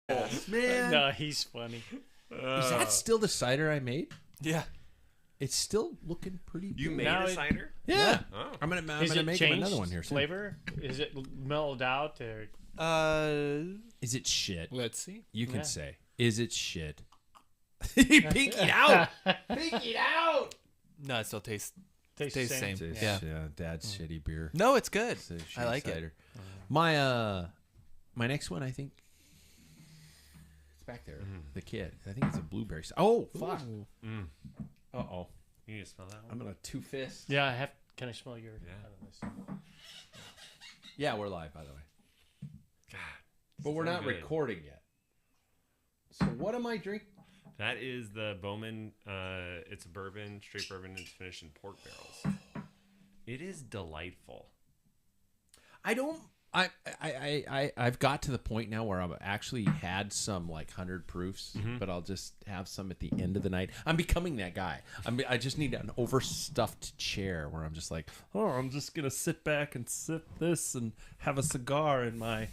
Man. No, he's funny. Is that still the cider I made? Yeah. It's still looking pretty good. You made Now a it- cider? Yeah. Oh. I'm gonna Is make it him changed another one here soon. flavor? Is it mellowed out or? Is it shit? Let's see. You can Yeah. say. Is it shit? He pinkied out. Pinkied out. No, it still tastes Tastes the same. Yeah. Yeah. Dad's shitty beer. No, it's good. It's a shitty I like cider. it. My next one, I think it's back there. The kid. I think it's a blueberry. Oh fuck. Uh oh. You need to smell that one? I'm gonna two fist. Yeah, I have. Can I smell your? Yeah. I don't know. Yeah, we're live, by the way. God. But we're so not good. recording yet. So what am I drinking? That is the Bowman. It's a bourbon, straight bourbon. It's finished in pork barrels. It is delightful. I've got to the point now where I've actually had some like 100 proofs, but I'll just have some at the end of the night. I'm becoming that guy. I just need an overstuffed chair where I'm just like, oh, I'm just gonna sit back and sip this and have a cigar in my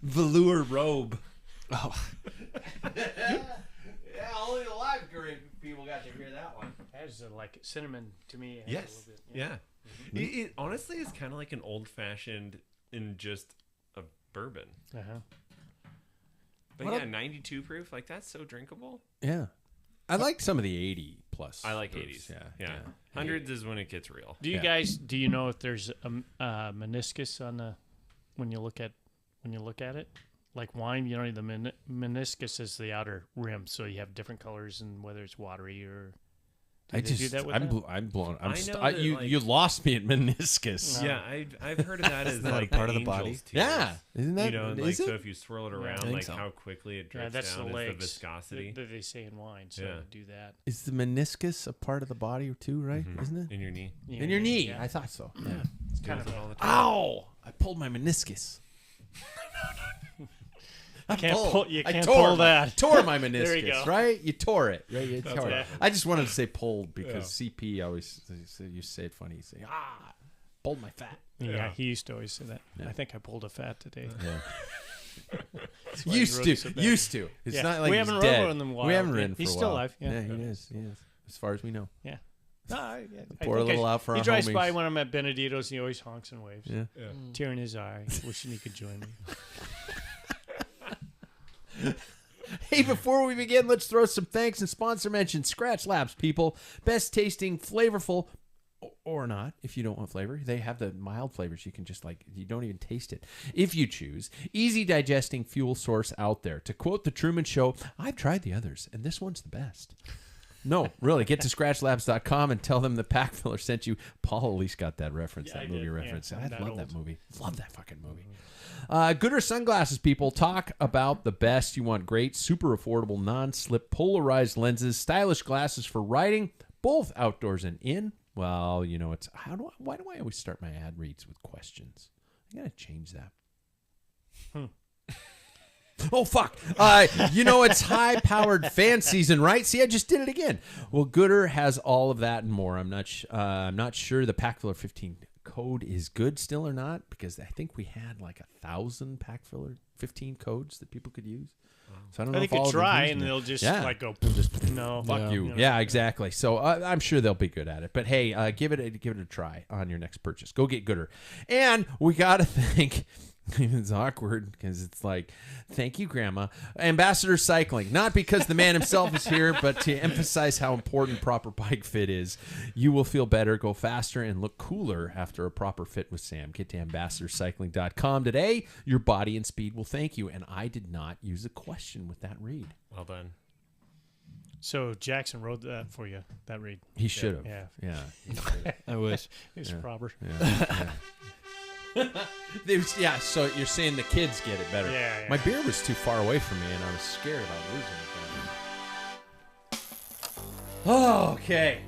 velour robe. Oh. Yeah, only the live people got to hear that one. That is like cinnamon to me. It has a Yes. little bit, Yeah. It honestly is kind of like an old fashioned in just a bourbon. Uh-huh. But What yeah, 92 proof. Like that's so drinkable. Yeah, I like some of the 80 plus. I like proofs. 80s. Yeah. Hundreds is when it gets real. Do you guys? Do you know if there's a meniscus on the when you look at it? Like wine, you know, the meniscus is the outer rim, so you have different colors and whether it's watery or. Do they do that with that? I'm blown. I know that, You lost me at meniscus. No. Yeah, I've heard of that as that like a part of the angel's body? tears. Yeah, isn't that? You know, and is like it? so if you swirl it around, think like so. how quickly it Yeah, drips that's down the is legs. the viscosity That they say in wine. So Yeah. do that. Is the meniscus a part of the body too? Right? Isn't it? in your knee. In your knee. Yeah. I thought so. Yeah. It's kind of all the time. Ow! I pulled my meniscus. You can't tore pull my- that. Tore my meniscus. There you go. Right? You tore it. Right? You tore it. right. I just wanted to say pulled because CP always you say it funny. You say pulled my fat. Yeah, he used to always say that. I think I pulled a fat today. Yeah. why he used wrote to. so bad. Used to. It's Yeah. not like We he's haven't dead. rode him in a while. We haven't Yeah. ridden for He's a still while. alive, yeah. He is. He is. As far as we know. Yeah. No, I Pour a think little out for he our drives homies. by when I'm at Benedito's and he always honks and waves. Yeah. Tear in his eye, wishing he could join me. Hey, before we begin, let's throw some thanks and sponsor mentions. Scratch Labs, people. Best tasting, flavorful, or not, if you don't want flavor. They have the mild flavors. You can just you don't even taste it. If you choose, easy digesting fuel source out there. To quote The Truman Show, I've tried the others, and this one's the best. No, really. Get to scratchlabs.com and tell them the Packfiller sent you. Paul at least got that reference, Yeah, that I movie did. reference. Yeah, I I'm that love that old. movie. Love that fucking movie. Gooder Sunglasses, people. Talk about the best. You want great, super affordable, non-slip, polarized lenses, stylish glasses for riding, both outdoors and in. Well, you know, why do I always start my ad reads with questions? I gotta change that. Oh, fuck. You know, it's high-powered fan season, right? See, I just did it again. Well, Gooder has all of that and more. I'm not sure the Packfiller 15 code is good still or not, because I think we had like 1,000 Packfiller 15 codes that people could use. So I don't know They if all could of them try used and it. they'll just go, no. Fuck you. know. Yeah, exactly. So I'm sure they'll be good at it. But hey, give it a try on your next purchase. Go get Gooder. And we got to thank, it's awkward because it's like, thank you, Grandma. Ambassador Cycling. Not because the man himself is here, but to emphasize how important proper bike fit is. You will feel better, go faster, and look cooler after a proper fit with Sam. Get to ambassadorcycling.com today. Your body and speed will thank you. And I did not use a question with that read. Well done. So Jackson wrote that for you, that read. He should have. Yeah. Yeah. I wish. It's Robert. Yeah, so you're saying the kids get it better. Yeah, yeah. My beer was too far away from me, and I was scared about losing it. Oh, okay.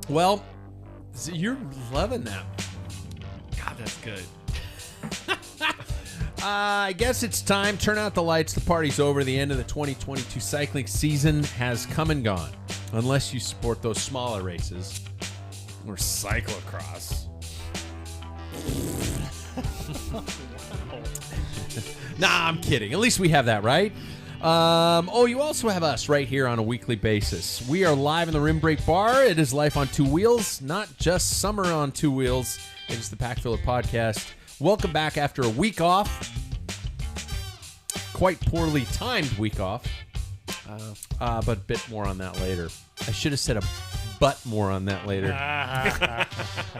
Well, so you're loving that. God, that's good. I guess it's time. Turn out the lights. The party's over. The end of the 2022 cycling season has come and gone. Unless you support those smaller races or cyclocross. Nah, I'm kidding. At least we have that, right? You also have us right here on a weekly basis. We are live in the Rim Break Bar. It is life on two wheels, not just summer on two wheels. It is the Packfiller podcast. Welcome back after a week off. Quite poorly timed week off. But a bit more on that later. I should have said a but more on that later.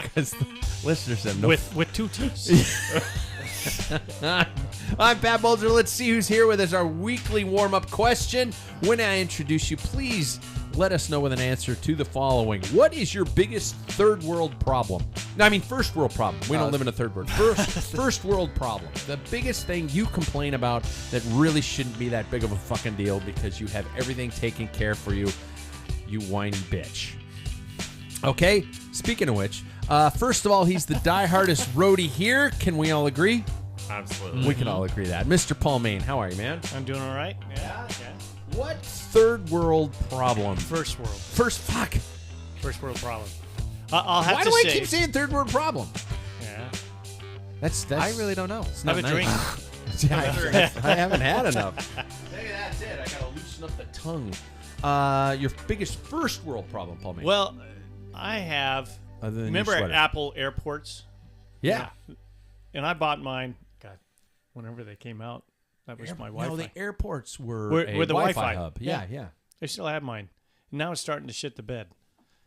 Because the listeners have no... With two T's. I'm Pat Bulger. Let's see who's here with us. Our weekly warm-up question. When I introduce you, please let us know with an answer to the following. What is your biggest third world problem? No, I mean first world problem. We don't live in a third world. First world problem. The biggest thing you complain about that really shouldn't be that big of a fucking deal because you have everything taken care for you, you whiny bitch. Okay, speaking of which, first of all, he's the diehardest roadie here. Can we all agree? Absolutely. We can all agree that. Mr. Paul Main, how are you, man? I'm doing all right. Yeah. What third world problem? First world problem. I'll have Why to do I say. keep saying third world problem? Yeah. That's I really don't know. It's not Have a nice. drink. I haven't had enough. Maybe that's it. I gotta loosen up the tongue. Your biggest first world problem, Paul Main. Well, I have. Other than your Remember at sweater. Apple airports? Yeah. And I bought mine. God, whenever they came out, that was my Wi-Fi. No, the airports were Were a the Wi-Fi Wi-Fi. hub. Yeah. Yeah. I still have mine. Now it's starting to shit the bed,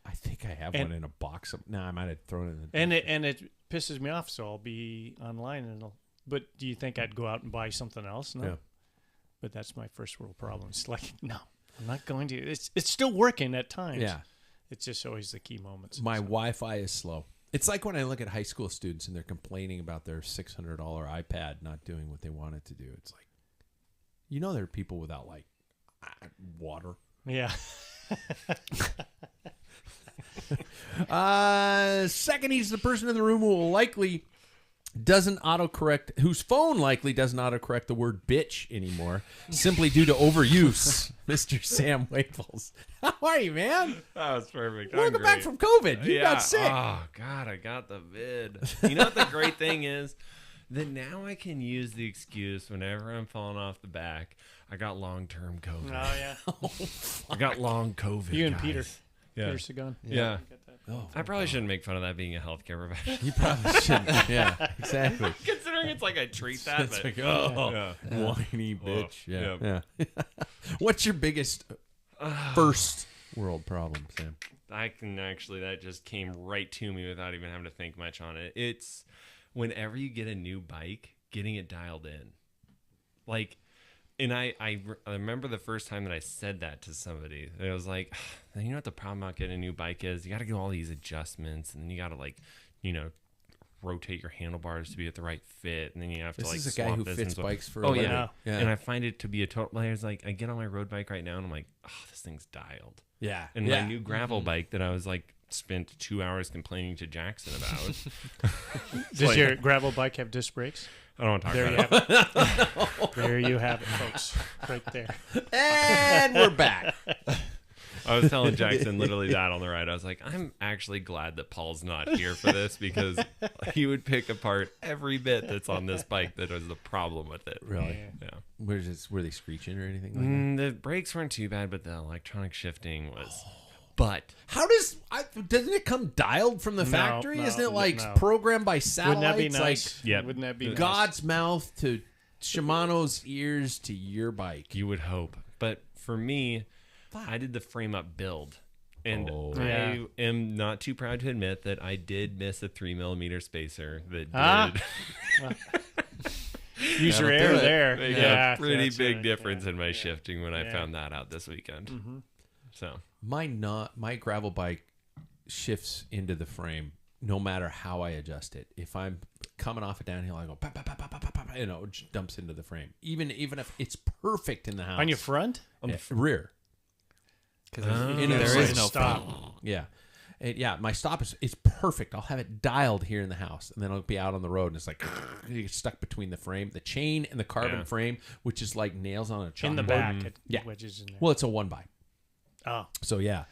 I think I have And- one in a box. No, I might have thrown it in the... and it pisses me off. So I'll be online and it'll. But do you think I'd go out and buy something else? No. Yeah. But that's my first world problem. It's like, no, I'm not going to. It's still working at times. Yeah. It's just always the key moments. My Wi-Fi is slow. It's like when I look at high school students and they're complaining about their $600 iPad not doing what they want it to do. It's like, there are people without like water. Yeah. Second, he's the person in the room who will likely whose phone likely doesn't autocorrect the word bitch anymore, simply due to overuse. Mr. Sam Waples. How are you, man? That was perfect. Welcome back from COVID. You got sick. Oh, God, I got the vid. You know what the great thing is? That now I can use the excuse whenever I'm falling off the back. I got long-term COVID. Oh yeah. I got long COVID. You and guys. Peter. Yeah. Peter Sagan. Yeah. Oh, I probably shouldn't make fun of that being a healthcare professional. you probably shouldn't. Yeah, exactly. Considering it's like I treat that. It's But, like, oh, yeah. whiny bitch. Whoa. Yeah. What's your biggest first world problem, Sam? I can actually, that just came right to me without even having to think much on it. It's whenever you get a new bike, getting it dialed in. Like, and I remember the first time that I said that to somebody. It was like, you know what the problem about getting a new bike is? You got to do all these adjustments, and then you got to rotate your handlebars to be at the right fit, and then you have to This like is a guy swap who this fits and swap. bikes for Oh a living. yeah. Yeah. And I find it to be a total. I was like, I get on my road bike right now, and I'm like, oh, this thing's dialed. Yeah. And yeah. my new gravel bike that I was like spent 2 hours complaining to Jackson about. Does your gravel bike have disc brakes? I don't want to talk There you about it. have it. There you have it, folks. Right there. And we're back. I was telling Jackson literally that on the ride. I was like, I'm actually glad that Paul's not here for this because he would pick apart every bit that's on this bike that was the problem with it. Really? Yeah. Were they screeching or anything like that? The brakes weren't too bad, but the electronic shifting was. But How doesn't it come dialed from the factory? no, Isn't it like no. programmed by satellites? Wouldn't that be nice? Like Yeah. Wouldn't that be nice? God's mouth to Shimano's ears to your bike. you would hope. But for me, I did the frame up build. And Oh. Yeah. I am not too proud to admit that I did miss a 3mm spacer that Ah. did Use your That'll air do it. there. make Yeah. a pretty that's big right. difference Yeah. in my shifting when I Yeah. found that out this weekend. So My gravel bike shifts into the frame no matter how I adjust it. If I'm coming off a downhill, I go pop, pop, pop, pop, pop, pop, it just dumps into the frame. Even if it's perfect in the house. On your front? Yeah, rear. Because In there the is frame. no Stop. front. Yeah. My stop is perfect. I'll have it dialed here in the house, and then I'll be out on the road, and it's like you get stuck between the frame, the chain, and the carbon Yeah. frame, which is like nails on a chalkboard. In the back. It Yeah. wedges in there. Well, it's a 1x. Oh. So yeah,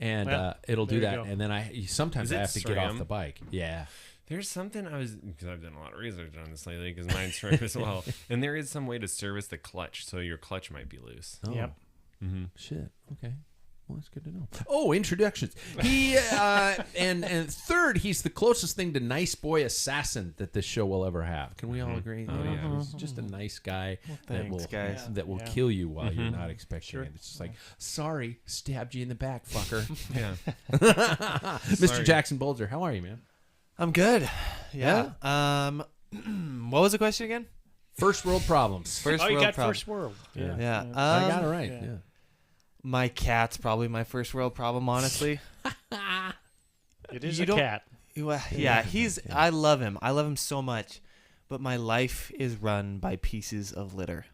and Well, it'll do there you that, go. and then sometimes Is I it have to get off SRAM? the bike. Yeah. There's something because I've done a lot of research on this lately because mine's shrimp as well. And there is some way to service the clutch, so your clutch might be loose. Oh. Yep. Mm-hmm. Shit. Okay. Well, that's good to know. Oh, introductions. He and third, he's the closest thing to nice boy assassin that this show will ever have. Can we all agree? Oh, yeah. He's just a nice guy thanks, guys. that will Yeah. kill you while you're not expecting Sure. it. It's just like, sorry, stabbed you in the back, fucker. Yeah. Mr. Sorry. Jackson Bolger, how are you, man? I'm good. Yeah. What was the question again? First world problems. First Oh, you world got problem. first world. Yeah. Yeah. I got it right. yeah. Yeah. My cat's probably my first world problem, honestly. It is You a don't- cat. Yeah, he's. I love him. I love him so much, but my life is run by pieces of litter.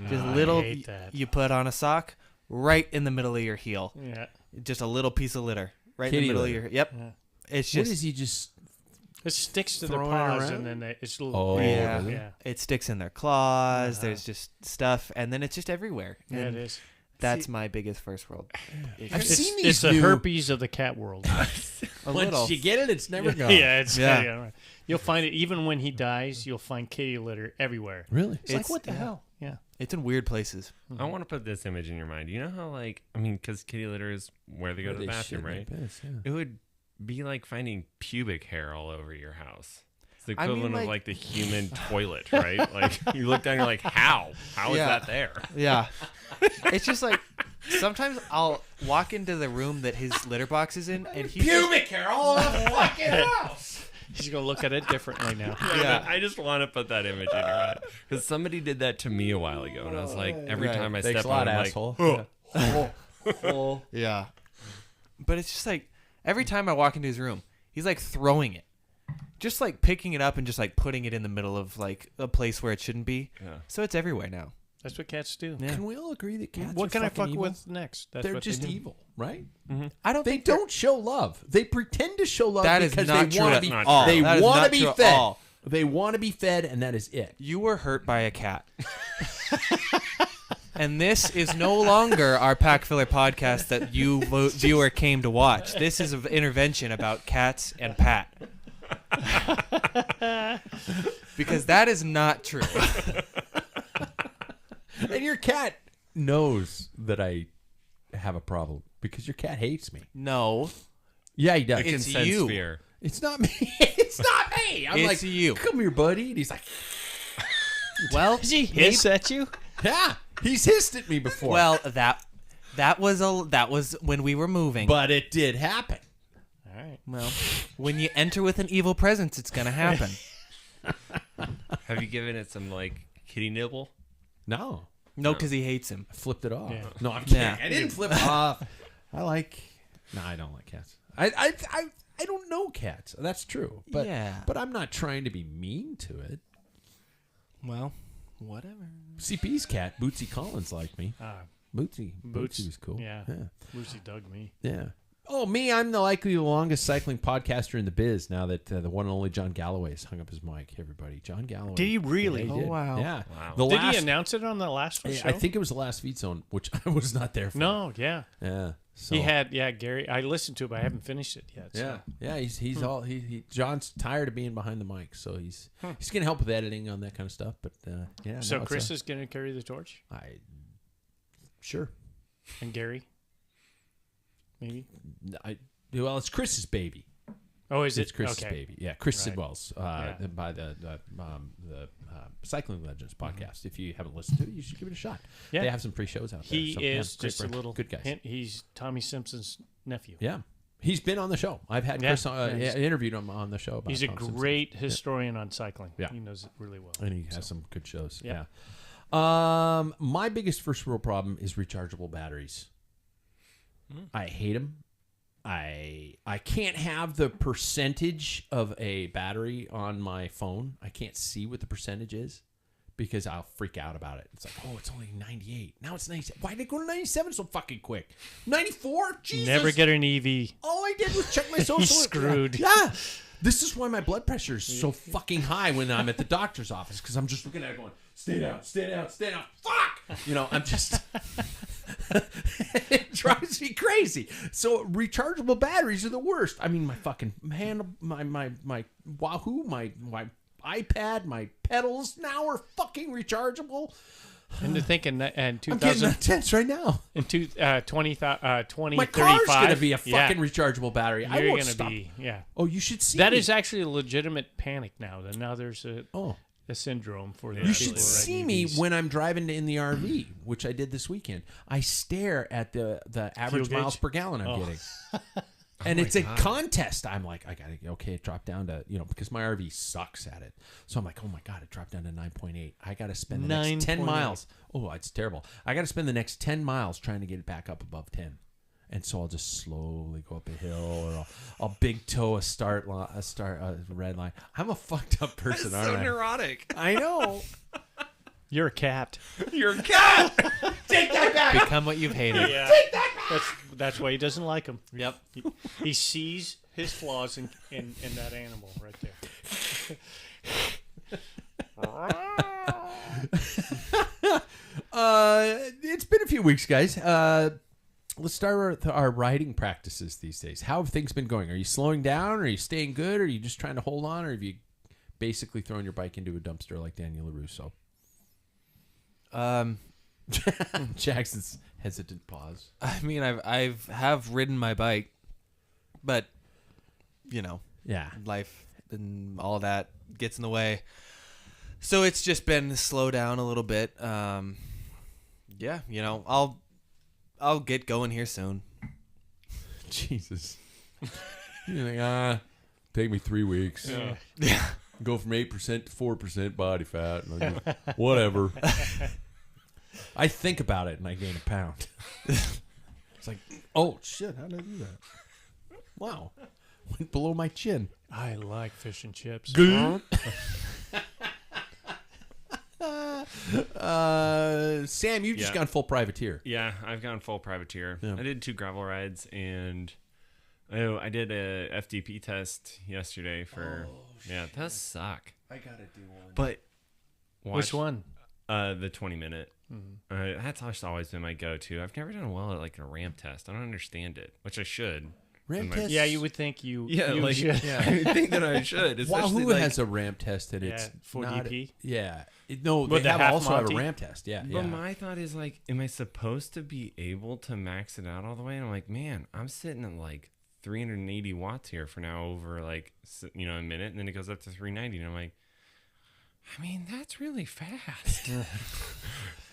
Just I little. hate that. You put on a sock right in the middle of your heel. Yeah. Just a little piece of litter right Kitty in the middle litter. of your. Yep. Yeah. It's What just. is he just? It sticks to their Throwing it paws, around? and then it's little. Oh, Yeah. really? yeah. It sticks in their claws. Uh-huh. There's just stuff, and then it's just everywhere. Yeah, it And is. That's my biggest first world. issue. I've It's, seen it's these the new- herpes of the cat world. a Once little. you get it, it's never gone. Yeah, it's Yeah. right. You'll find it even when he dies. You'll find kitty litter everywhere. Really? It's like It's- what the yeah. hell? Yeah. It's in weird places. I want to put this image in your mind. You know how, like, I mean, because kitty litter is where they go to the bathroom, right? It would be like finding pubic hair all over your house. It's the I mean, equivalent of like- like the human toilet, right? Like you look down, you're like, how? How is Yeah. that there? Yeah. It's just like sometimes I'll walk into the room that his litter box is in, and he's Pubic hair all over the fucking house. He's gonna look at it differently now. Yeah. I just want to put that image in your head because somebody did that to me a while ago, and I was like, every Right. time I Thanks step a lot, on, I'm asshole. like, yeah. But it's just like every time I walk into his room, he's like throwing it, just like picking it up and just like putting it in the middle of like a place where it shouldn't be. Yeah. So it's everywhere now. That's what cats do. Yeah. Can we all agree that cats What are can I fucking fuck evil? with next? That's They're what just they do. evil, right? I don't They think they're- don't show love. They pretend to show love That is because not they true want at to be. all. They That is want not to be true at fed. all. They want to be fed, and that is it. You were hurt by a cat. And this is no longer our Packfiller podcast that you viewer came to watch. This is an intervention about cats and Pat. Because that is not true. And your cat knows that I have a problem because your cat hates me. No. Yeah, he does. I can It's sense you. fear. It's not me. It's not me. I'm It's like, you. come here, buddy. And he's like, Well, Does he hiss at you? yeah. He's hissed at me before. well, that was when we were moving. but it did happen. All right. Well, when you enter with an evil presence, it's gonna happen. Have you given it some like kitty nibble? No, No, because he hates him. I flipped it off. Yeah. No, I'm kidding. Yeah. I didn't flip it off. I like. No, I don't like cats. I don't know cats. That's true. But Yeah. But I'm not trying to be mean to it. Well, whatever. CP's cat, Bootsy Collins, liked me. Bootsy Boots. was cool. Yeah. Yeah. Lucy dug me. Yeah. Oh, me, I'm the likely the longest cycling podcaster in the biz now that the one and only John Galloway has hung up his mic. Everybody. John Galloway. Did he really? Yeah, he Oh, did. wow. Yeah. Wow. The Did last, he announce it on the last show? I think it was the last Feed Zone, which I was not there for. No, yeah. Yeah. So. He had, Gary. I listened to it, but I haven't finished it yet. So. Yeah. Yeah, he's all John's tired of being behind the mic, so he's gonna help with editing on that kind of stuff. But yeah. So no, it's Chris is going to carry the torch, sure. and Gary, maybe. Well, it's Chris's baby. Oh, is It's it? Chris's Okay. baby. Yeah, Chris Right. Sidwell's Yeah. by the Cycling Legends podcast. If you haven't listened to it, you should give it a shot. Yeah. They have some free shows out there. He So, yeah, is great just a friend. little good guys. hint. He's Tommy Simpson's nephew. Yeah, he's been on the show. I've had Yeah. Chris Yeah, he's- interviewed him on the show. About He's a Tom Simpson. great historian on cycling. Yeah. He knows it really well. And he has some good shows. Yeah. Yeah. My biggest first world problem is rechargeable batteries. I hate them. I can't have the percentage of a battery on my phone. I can't see what the percentage is because I'll freak out about it. It's like, oh, it's only 98. Now it's 97. Why did it go to 97 so fucking quick? 94? Jesus. Never get an EV. All I did was check my social. screwed. Yeah. This is why my blood pressure is so fucking high when I'm at the doctor's office because I'm just looking at it going, stay down, stay down, stay down. Fuck! You know, I'm just... It drives me crazy. So rechargeable batteries are the worst. I mean, my fucking hand, my Wahoo, my iPad, my pedals now are fucking rechargeable. And to think in I'm getting 2000 intense right now. in 2035, My car's gonna be a fucking rechargeable battery. I You're won't gonna stop. be Oh, you should see That me. is actually a legitimate panic now. That now there's a syndrome for the You people should who ride see me EVs. when I'm driving in the RV, which I did this weekend. I stare at the average Fuel miles gauge? per gallon I'm Oh. getting. And it's a contest. I'm like, I gotta it dropped down to because my RV sucks at it. So I'm like, oh my god, it dropped down to 9.8. I gotta spend the next 10 9.8. miles. Oh, it's terrible. I gotta spend the next 10 miles trying to get it back up above 10. And so I'll just slowly go up a hill, or I'll big toe a red line. I'm a fucked up person, That's aren't so I? neurotic. I know. You're a cat. You're a cat. Take that back. Become what you've hated. Yeah, that's why he doesn't like him. Yep. He sees his flaws in that animal right there. It's been a few weeks, guys. Let's start our riding practices these days. How have things been going? Are you slowing down? Are you staying good? Are you just trying to hold on? Or have you basically thrown your bike into a dumpster like Daniel LaRusso? Jackson's hesitant pause. I mean, I've ridden my bike, but Yeah. life and all that gets in the way. So it's just been slow down a little bit. Yeah, I'll get going here soon. Jesus. You're like, take me 3 weeks. Yeah. Go from 8% to 4% body fat. And I just, whatever. I think about it and I gain a pound. It's like, oh, shit, how did I do that? Wow. Went below my chin. I like fish and chips. Sam, you've just Yeah. gone full privateer. Yeah, I've gone full privateer. Yeah. I did 2 gravel rides, and I did a FDP test yesterday for. Yeah, that does suck. I gotta do one. But Which one? The 20-minute. That's just always been my go-to. I've never done well at like a ramp test. I don't understand it, which I should. Ramp my- test? Yeah, you would think you. Yeah, you like should. I think that I should. Especially Wahoo like, has a ramp test and Yeah, it's for not, DP? Yeah. No, With they the half also have a Monty? ramp test. Yeah. But my thought is like, am I supposed to be able to max it out all the way? And I'm like, man, I'm sitting at like 380 watts here for now over like a minute, and then it goes up to 390, and I'm like, I mean, that's really fast.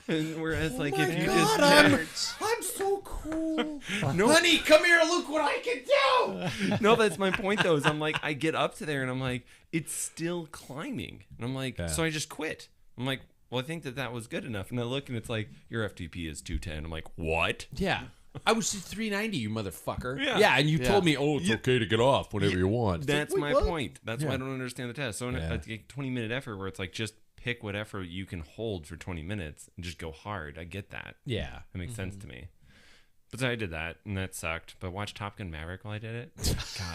And whereas like if you just I'm so cool. No. Honey, come here. Look what I can do. no, that's my point though. Is I'm like, I get up to there and I'm like, it's still climbing, and I'm like, Yeah. so I just quit. I'm like, well, I think that was good enough, and I look and it's like your FTP is 210. I'm like, what? Yeah. I was at 390, you motherfucker. Yeah. and you Yeah. told me, oh, it's okay to get off whenever you want. It's like, That's wait, my what? point. That's why Yeah. I don't understand the test. So in Yeah. a 20-minute effort where it's like just pick what effort you can hold for 20 minutes and just go hard. I get that. Yeah. That makes sense to me. But so I did that, and that sucked. But watch Top Gun Maverick while I did it.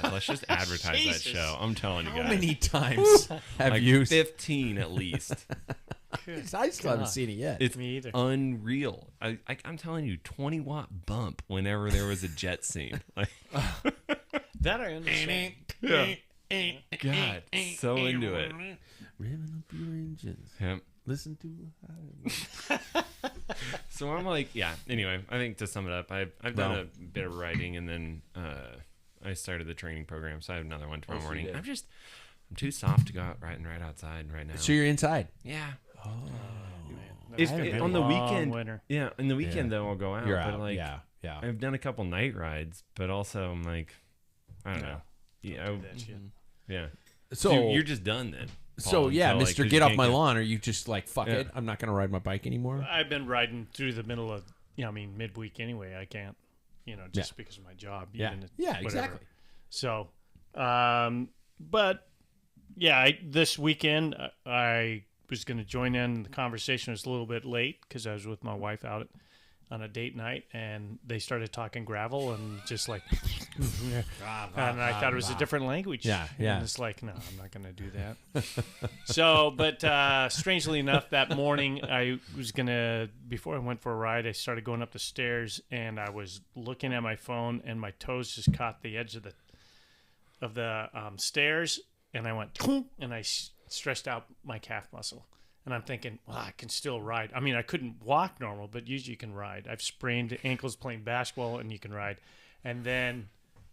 God, let's just advertise that show. I'm telling you How guys. many times have like you? 15 at least. I still haven't God. seen it yet. It's Me either. unreal. I'm telling you, 20-watt bump whenever there was a jet scene. Like, That I understand. God, so into it. Revving up your engines. Yep. Listen to. So I'm like, yeah. Anyway, I think to sum it up, I've done a bit of writing, and then I started the training program, so I have another one tomorrow so you morning. did. I'm too soft to go out right outside right now. So you're inside. Yeah. That's If- gonna be a on the long weekend, winter. yeah. On the weekend Yeah. though, I'll go out. You're but out. like, yeah. I've done a couple night rides, but also I'm like, I don't know. Yeah. That shit. Yeah. So So you're just done then. So Paul, yeah, until, like, Mister, 'cause get you off can't my get- lawn. Are you just like fuck Yeah. it? I'm not gonna ride my bike anymore. I've been riding through the middle of, midweek anyway. I can't, just because of my job. Yeah. even if- Yeah. whatever. Exactly. So, but yeah, this weekend I was going to join in the conversation. It was a little bit late because I was with my wife out on a date night, and they started talking gravel and just like, and I thought it was a different language. Yeah. And it's like, no, I'm not going to do that. So, but strangely enough, that morning I was going to, before I went for a ride, I started going up the stairs, and I was looking at my phone, and my toes just caught the edge of the stairs, and I went, and I stretched out my calf muscle. And I'm thinking, well, I can still ride. I mean, I couldn't walk normal, but usually you can ride. I've sprained ankles playing basketball, and you can ride. And then,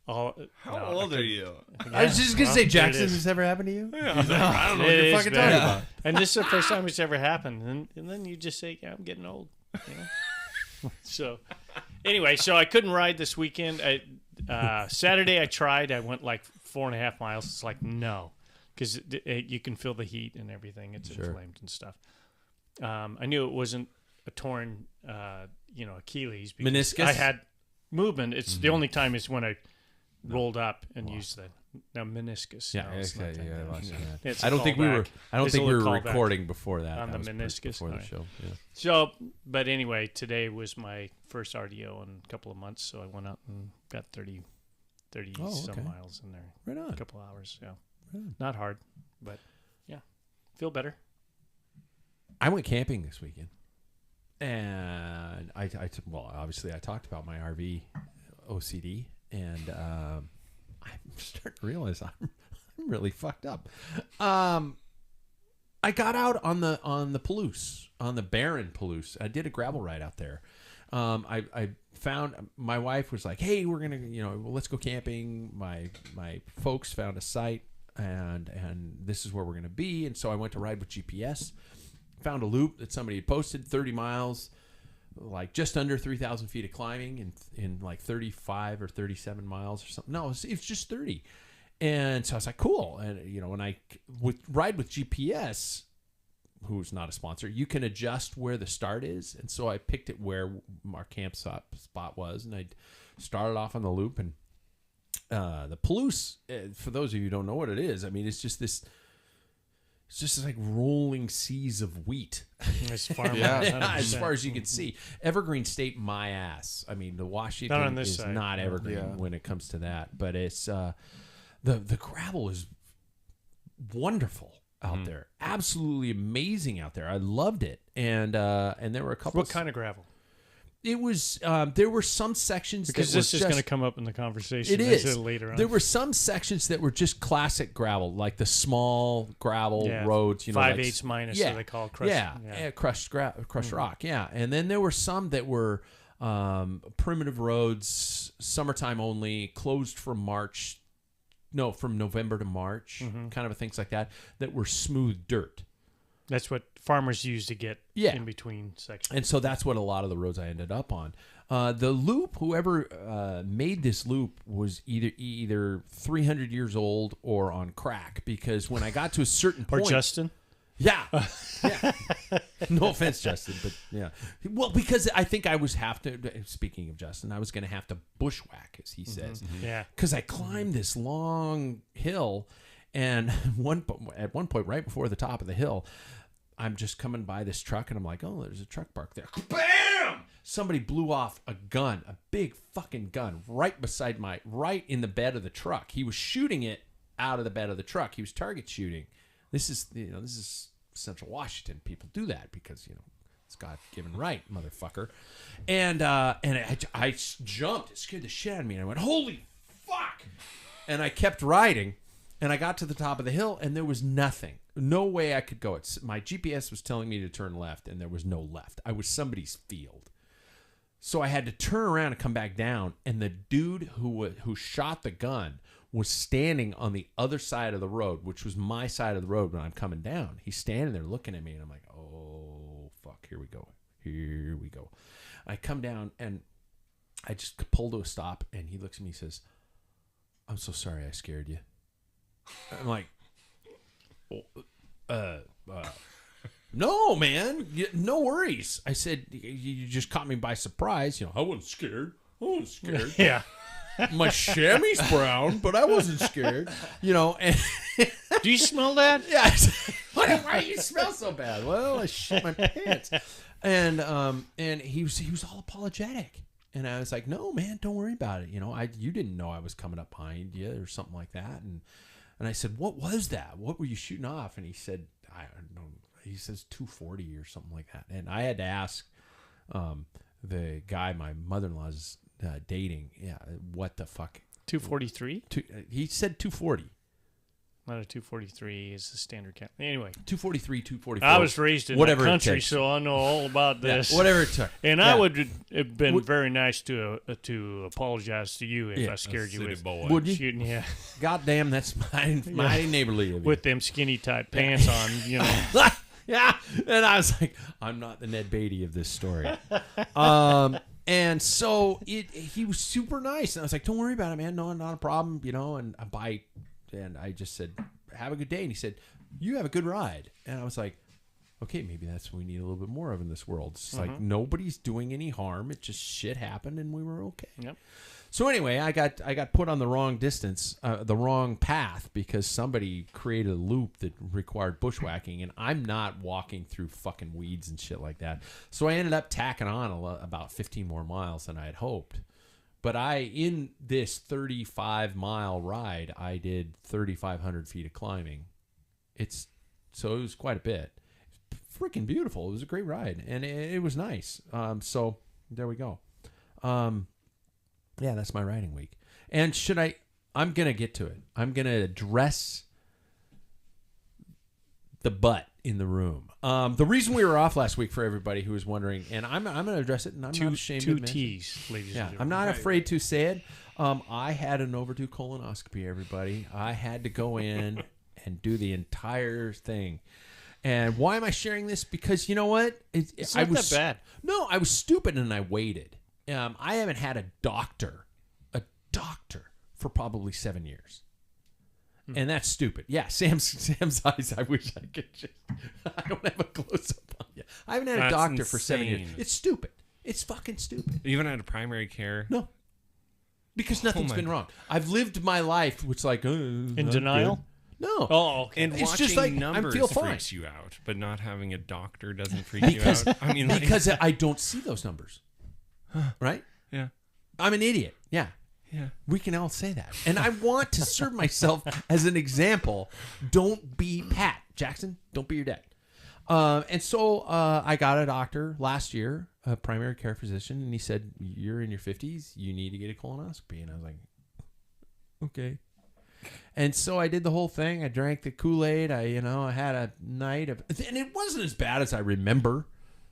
How old are you? I was just gonna say, there it Jackson, is. has this ever happened to you? I was like, I don't know what It you're is fucking bad. talking about. And this is the first time it's ever happened. And then you just say, yeah, I'm getting old. You know? So, anyway, so I couldn't ride this weekend. Saturday I tried. I went like 4.5 miles. It's like, no. Because you can feel the heat and everything. It's inflamed and stuff. I knew it wasn't a torn, Achilles. Because Meniscus? I had movement. It's the only time is when I rolled up and used the meniscus. Yeah, No, it's not that. I lost you. It's I a don't think we were. callback. I don't It's a think we were little callback recording before that. on That the was meniscus. before the Alright. show. Yeah. So, but anyway, today was my first RDO in a couple of months, so I went out and got 30 some miles in there. Right on. A couple hours, yeah. Not hard, but yeah, feel better. I went camping this weekend, and obviously I talked about my RV OCD, and I'm starting to realize I'm really fucked up. I got out on the Palouse, on the barren Palouse. I did a gravel ride out there. I found, my wife was like, "Hey, we're gonna, let's go camping." My folks found a site, and this is where we're gonna be. And so I went to ride with GPS. Found a loop that somebody had posted, 30 miles, like just under 3,000 feet of climbing in like 35 or 37 miles or something. No, it's just 30. And so I was like, cool. And, when I ride with GPS, who's not a sponsor, you can adjust where the start is. And so I picked it where our camp spot was, and I started off on the loop. And the Palouse, for those of you who don't know what it is, I mean, it's just this... It's just like rolling seas of wheat. It's farmland, Yeah, as 100%. far as you can see. Evergreen State, my ass. I mean, the Washington Not on this is side. not evergreen when it comes to that. But it's the gravel is wonderful out there. Absolutely amazing out there. I loved it. And there were a couple. What kind of gravel? It was there were some sections Because that this were is just, going to come up in the conversation. it is later on. There were some sections that were just classic gravel, like the small gravel roads. 5/8 minus, so they call it crushed. Crushed rock. Yeah, and then there were some that were primitive roads, summertime only, closed from November to March, kind of things like that. That were smooth dirt. That's what farmers use to get in between sections. And so that's what a lot of the roads I ended up on. The loop, whoever made this loop was either 300 years old or on crack, because when I got to a certain Or point... Justin? Yeah. No offense, Justin, but yeah. Well, because I think I was speaking of Justin, I was going to have to bushwhack, as he says. Yeah. Because I climbed this long hill, and at one point, right before the top of the hill, I'm just coming by this truck, and I'm like, oh, there's a truck parked there. Bam! Somebody blew off a gun, a big fucking gun, right in the bed of the truck. He was shooting it out of the bed of the truck. He was target shooting. This is Central Washington. People do that because, it's God-given right, motherfucker. And I jumped. It scared the shit out of me. And I went, holy fuck! And I kept riding. And I got to the top of the hill, and there was nothing. No way I could go. My GPS was telling me to turn left, and there was no left. I was somebody's field. So I had to turn around and come back down, and the dude who shot the gun was standing on the other side of the road, which was my side of the road when I'm coming down. He's standing there looking at me, and I'm like, oh, fuck, here we go. I come down, and I just pull to a stop, and he looks at me and says, I'm so sorry I scared you. I'm like, no, man, no worries. I said, you just caught me by surprise. I wasn't scared. Yeah. My chamois brown, but I wasn't scared. And Do you smell that? yeah. Why do you smell so bad? Well, I shit my pants. And he was all apologetic. And I was like, no, man, don't worry about it. You didn't know I was coming up behind you or something like that. And I said, what was that? What were you shooting off? And he said, I don't know. He says 240 or something like that. And I had to ask the guy my mother-in-law's dating, what the fuck? 243? He said 240. Not a 243 is the standard count. Anyway. 243, 244. I was raised in whatever the it country, takes. so I know all about this. Yeah, whatever it took. And Yeah. I would have been very nice to apologize to you if I scared you with Would you? shooting you God damn, that's mighty neighborly of you. with them skinny tight pants on, Yeah. And I was like, I'm not the Ned Beatty of this story. And so he was super nice. And I was like, don't worry about it, man. No, not a problem, And I just said, have a good day. And he said, you have a good ride. And I was like, okay, maybe that's what we need a little bit more of in this world. It's like nobody's doing any harm. It just shit happened and we were okay. Yep. So anyway, I got put on the wrong the wrong path because somebody created a loop that required bushwhacking, and I'm not walking through fucking weeds and shit like that. So I ended up tacking on about 15 more miles than I had hoped. But in this 35-mile ride, I did 3,500 feet of climbing. So it was quite a bit. Freaking beautiful. It was a great ride, and it was nice. So there we go. Yeah, that's my riding week. And I'm going to get to it. I'm going to address the butt in the room. The reason we were off last week, for everybody who was wondering, and I'm going to address it, and I'm not ashamed to admit it. 2 T's, ladies and gentlemen. I'm not afraid to say it. I had an overdue colonoscopy, everybody. I had to go in and do the entire thing. And why am I sharing this? Because you know what? It's not that bad. No, I was stupid and I waited. I haven't had a doctor for probably 7 years. And that's stupid. Yeah, Sam's eyes, I wish I could I don't have a close-up on you. I haven't had a doctor for 7 years. insane. It's stupid. It's fucking stupid. You even had a primary care? No. Because nothing's my been wrong. I've lived my life, which like... In denial? No. Oh, okay. And It's watching just like, I numbers feel fine. freaks you out, but not having a doctor doesn't freak you out. I mean, like, Because I don't see those numbers. Right? yeah, I'm an idiot. Yeah. yeah. We can all say that. And I want to serve myself as an example. Don't be Pat. Jackson, don't be your dad. And so I got a doctor last year, a primary care physician, and he said, you're in your 50s. You need to get a colonoscopy. And I was like, okay. And so I did the whole thing. I drank the Kool-Aid. I had a night of... And it wasn't as bad as I remember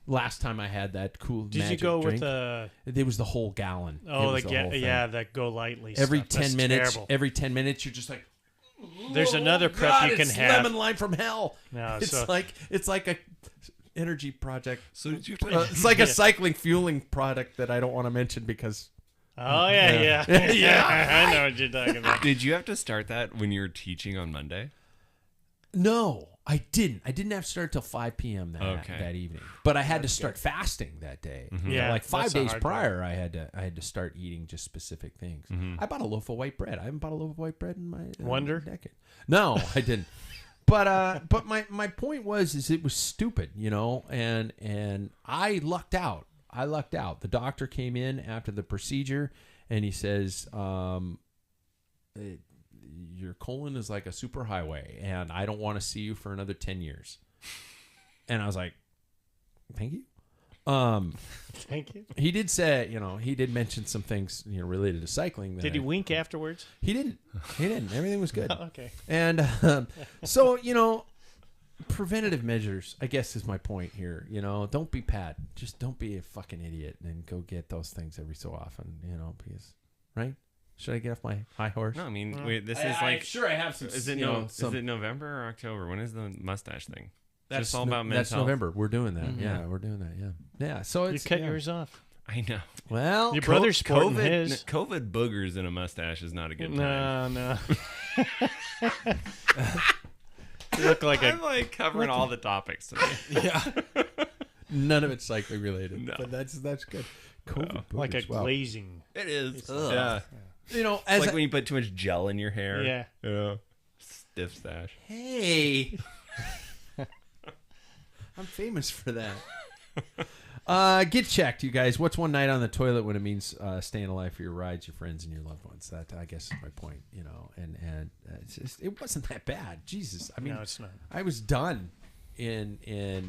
last time I had that cool Did you magic go drink. with a... It was the whole gallon. Oh, It was the whole thing. that go lightly Every stuff. 10 That's minutes, terrible. you're just like, There's another prep God, you can it's have. lemon lime from hell. No, it's so- like a energy project. So did you? It's like a cycling fueling product that I don't want to mention because Oh, yeah. Yeah. I know what you're talking about. Did you have to start that when you were teaching on Monday? no, I didn't. I didn't have to start till 5 p.m. that evening. But I had to start fasting that day. Yeah, like 5 that's the days hard prior, I had to start eating just specific things. I bought a loaf of white bread. I haven't bought a loaf of white bread in my Wonder? decade. No, I didn't. But my point is it was stupid, and I lucked out. The doctor came in after the procedure, and he says, your colon is like a superhighway, and I don't want to see you for another 10 years. And I was like, thank you. Thank you. He did say, he did mention some things, related to cycling. Did he wink afterwards? He didn't. Everything was good. Okay. And so, preventative measures, I guess, is my point here. Don't be Pat. Just don't be a fucking idiot and go get those things every so often, because, right? Should I get off my high horse? No, I mean, wait, this is I'm like. sure I have some. Is it is it November or October? When is the mustache thing? That's Just all about men's That's health? November. We're doing that. Yeah, we're doing that. Yeah. So You it's cut yours off. I know. Well, Your brother's sporting his. COVID boogers in a mustache is not a good time. No. You look like I'm like covering all the topics today. yeah. None of it's cycling related. No. But that's good. COVID like a boogers, wow. glazing. It is. Ugh. Yeah. As It's like when you put too much gel in your hair. Yeah. Yeah. Stiff stash. hey. I'm famous for that. Get checked, you guys. What's one night on the toilet when it means staying alive for your rides, your friends, and your loved ones? That, I guess, is my point. And it's just, it wasn't that bad. Jesus, I mean, No, it's not. I was done. I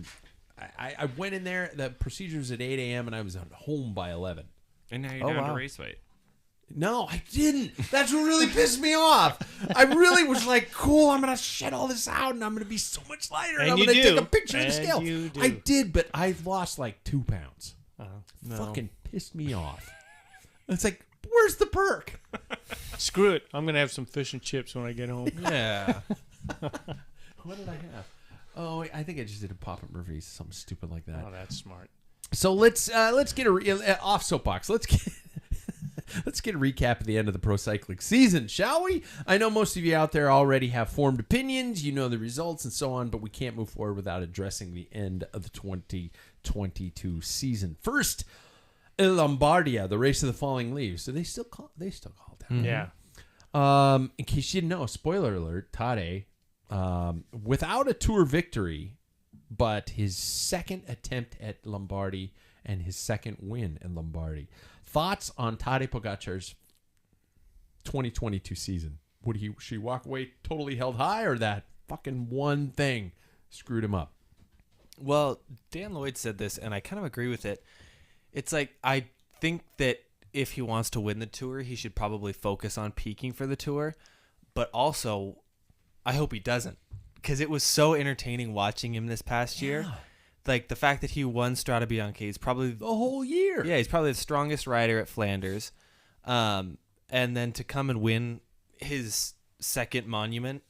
went in there. The procedure was at 8 a.m. and I was home by 11. And now you're down to wow. race weight. No, I didn't. That's what really pissed me off. I really was like, cool, I'm going to shit all this out and I'm going to be so much lighter. And I'm you going to do. take a picture of the And scale. you do. I did, but I've lost like 2 pounds. No. Fucking pissed me off. It's like, where's the perk? Screw it. I'm gonna have some fish and chips when I get home. Yeah. What did I have? Oh, I think I just did a Papa Murphy's, something stupid like that. Oh, that's smart. So let's get off soapbox. Let's get a recap at the end of the pro cycling season, shall we? I know most of you out there already have formed opinions. You know the results and so on, but we can't move forward without addressing the end of the 2022 season. First, Lombardia, the race of the falling leaves. Do they still call it that? Yeah. In case you didn't know, spoiler alert, Tade, without a Tour victory, but his second attempt at Lombardy and his second win in Lombardy. Thoughts on Tadej Pogacar's 2022 season? Would she walk away totally held high, or that fucking one thing screwed him up? Well, Dan Lloyd said this, and I kind of agree with it. It's like, I think that if he wants to win the Tour, he should probably focus on peaking for the Tour. But also, I hope he doesn't, because it was so entertaining watching him this past year. Like, the fact that he won Strade Bianche is probably The whole year. Yeah, he's probably the strongest rider at Flanders. And then to come and win his second monument,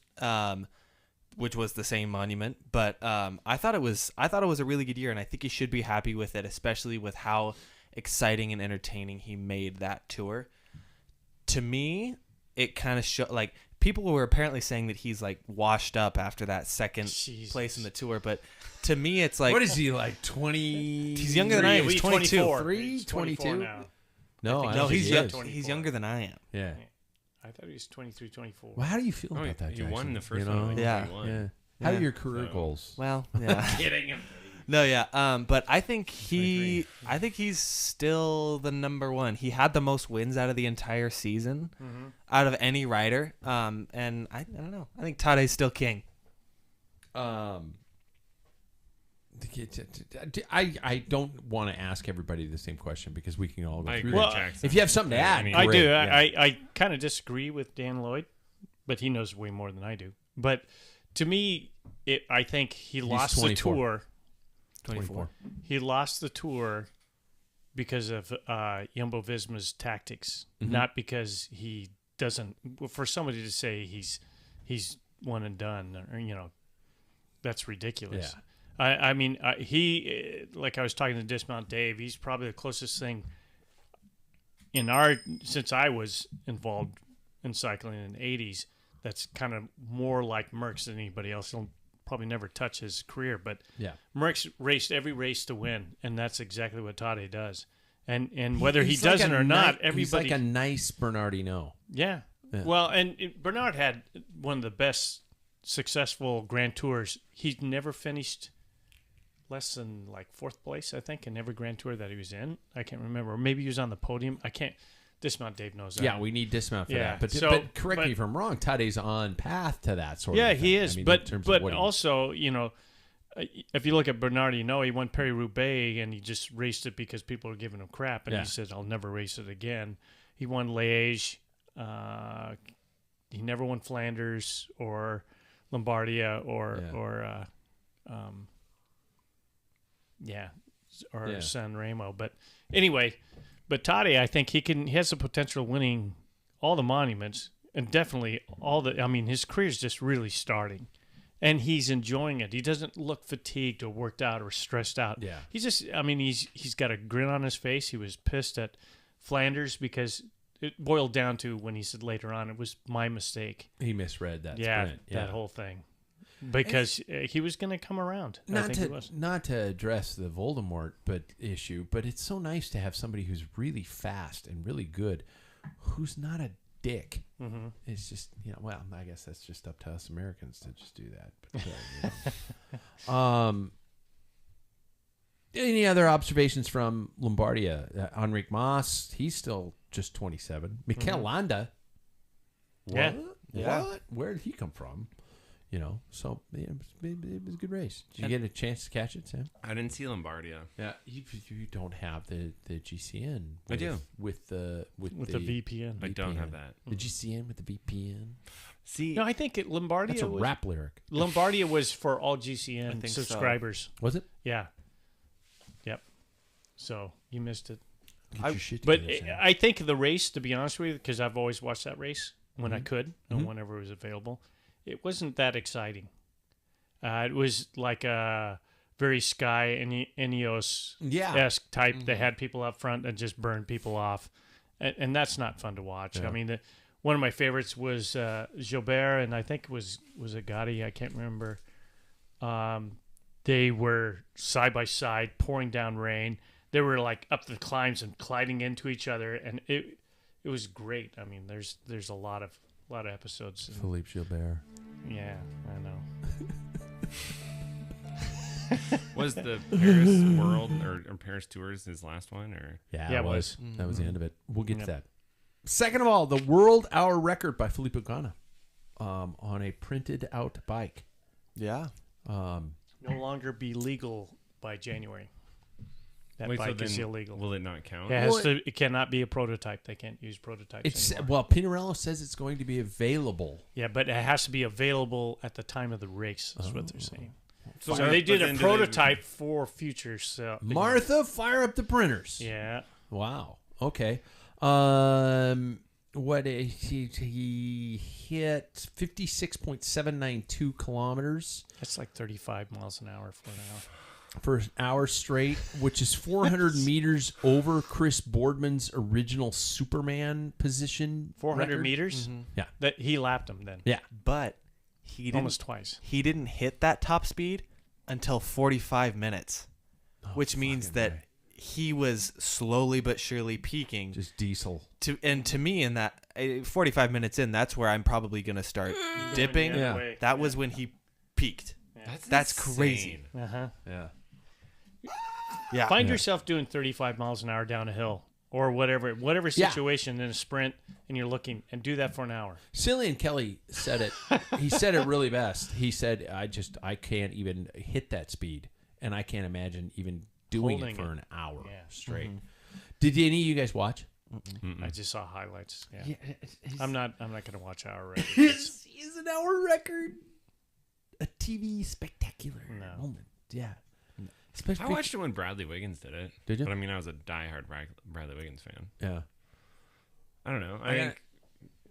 which was the same monument. But I thought it was a really good year, and I think he should be happy with it, especially with how exciting and entertaining he made that Tour. To me, it kind of showed, like, people were apparently saying that he's like washed up after that second Jesus. place in the Tour, but to me it's like, What is he, like 20? he's younger than I am. He's 22. 24. Three? He's 22? now. No, think I No, don't think he's he young, is. 24. he's younger than I am. Yeah. I thought he was 23, 24. Well, how do you feel Oh, about that, he won Jackson? the first You know? one. Yeah. He won. Yeah. How Yeah. are your career So- goals? Well, yeah. Kidding him. No, yeah. But I think he's still the number one. He had the most wins out of the entire season, out of any rider. And I don't know. I think Tadej's still king. I don't want to ask everybody the same question because we can all go I through agree that. with Jackson. If you have something to add, I great. do. Yeah. I kind of disagree with Dan Lloyd, but he knows way more than I do. But to me, I think he lost the 24. Tour. 24. He lost the Tour because of Jumbo-Visma's tactics, not because he doesn't. For somebody to say he's one and done, or that's ridiculous. Yeah. I mean, he, like I was talking to Dismount Dave, he's probably the closest thing since I was involved in cycling in the 80s, that's kind of more like Merckx than anybody else. He'll probably never touch his career, but Yeah. Merckx raced every race to win, and that's exactly what Tadej does. And whether he He's like doesn't a or not, ni- he's everybody. like a nice Bernardino. Yeah. Yeah. Well, and Bernard had one of the best successful Grand Tours. He's never finished less than like fourth place, I think, in every Grand Tour that he was in. I can't remember. Or maybe he was on the podium. I can't. Dismount Dave knows that. Yeah, we need dismount for Yeah, that. But correct me if I'm wrong. Tadej's on path to that sort of Yeah, thing. he is. I mean, in but terms of but what he- also, if you look at Bernardino, he won Paris-Roubaix and he just raced it because people were giving him crap, and Yeah. he said, "I'll never race it again." He won Liège. He never won Flanders or Lombardia or Yeah. San Remo. But anyway, Tadej, I think he has the potential of winning all the monuments and definitely all the. I mean, his career's just really starting. And he's enjoying it. He doesn't look fatigued or worked out or stressed out. Yeah. He's just, I mean, he's got a grin on his face. He was pissed at Flanders because it boiled down to when he said later on, it was my mistake. he misread that Yeah, sprint. that whole thing. Because he was going to come around. I think he was. Not to address the Voldemort issue, but it's so nice to have somebody who's really fast and really good, who's not a dick. Mm-hmm. It's just, well, I guess that's just up to us Americans to just do that. But, Any other observations from Lombardia? Enrique Mas, he's still just 27. Mikel Landa. Yeah. What? Where did he come from? So yeah, it was a good race. Did you get a chance to catch it, Sam? I didn't see Lombardia. Yeah, you don't have the GCN. I do. With the VPN. I don't have that. The GCN with the VPN. See, No, I think Lombardia That's a was, rap lyric. Lombardia was for all I GCN think so. subscribers. Was it? Yeah. Yep. So you missed it. Get your shit But together, Sam. I think the race, to be honest with you, because I've always watched that race when I could and Mhm. whenever it was available, it wasn't that exciting. It was like a very Sky Ineos esque type. They had people up front and just burned people off, and that's not fun to watch. Yeah. I mean, one of my favorites was Gilbert, and I think it was it Gotti? I can't remember. They were side by side, pouring down rain. They were like up the climbs and colliding into each other, and it was great. I mean, there's a lot of episodes. Philippe Gilbert. Yeah, I know. was the Paris World or Paris Tours his last one? Or Yeah, it was. That was the end of it. We'll get to Yep. that. Second of all, the world hour record by Filippo Ganna on a printed out bike. Yeah. No longer be legal by January. That Wait, so bike is then illegal. will it not count? It cannot be a prototype. They can't use prototypes It's anymore. Pinarello says it's going to be available. Yeah, but it has to be available at the time of the race. Is what they're saying. So So they did but a then do prototype for future. So Martha, fire up the printers. Yeah. Wow. Okay. What he hit 56.792 kilometers That's like 35 miles an hour for an hour. for an hour straight, which is 400 meters over Chris Boardman's original Superman position. 400 record. meters? Yeah. That he lapped him then. Yeah. But he didn't, Almost twice. he didn't hit that top speed until 45 minutes, which means fucking that right. he was slowly but surely peaking. Just diesel. To me, in that 45 minutes in, that's where I'm probably gonna start dipping. the other Yeah. way. That was when he peaked. That's crazy. insane. Uh-huh. Yeah. Yeah. Find yourself doing 35 miles an hour down a hill or whatever Yeah. situation in a sprint, and you're looking, and do that for an hour. Cillian Kelly said it. He said it really best. He said, I can't even hit that speed, and I can't imagine even doing Holding it for it. an hour Yeah. straight. Did any of you guys watch? I just saw highlights. Yeah. Yeah, I'm not going to watch hour records. Is an hour record a TV spectacular No. moment? Yeah. I watched it when Bradley Wiggins did it. Did you? But I mean, I was a diehard Bradley Wiggins fan. Yeah. I don't know. I I think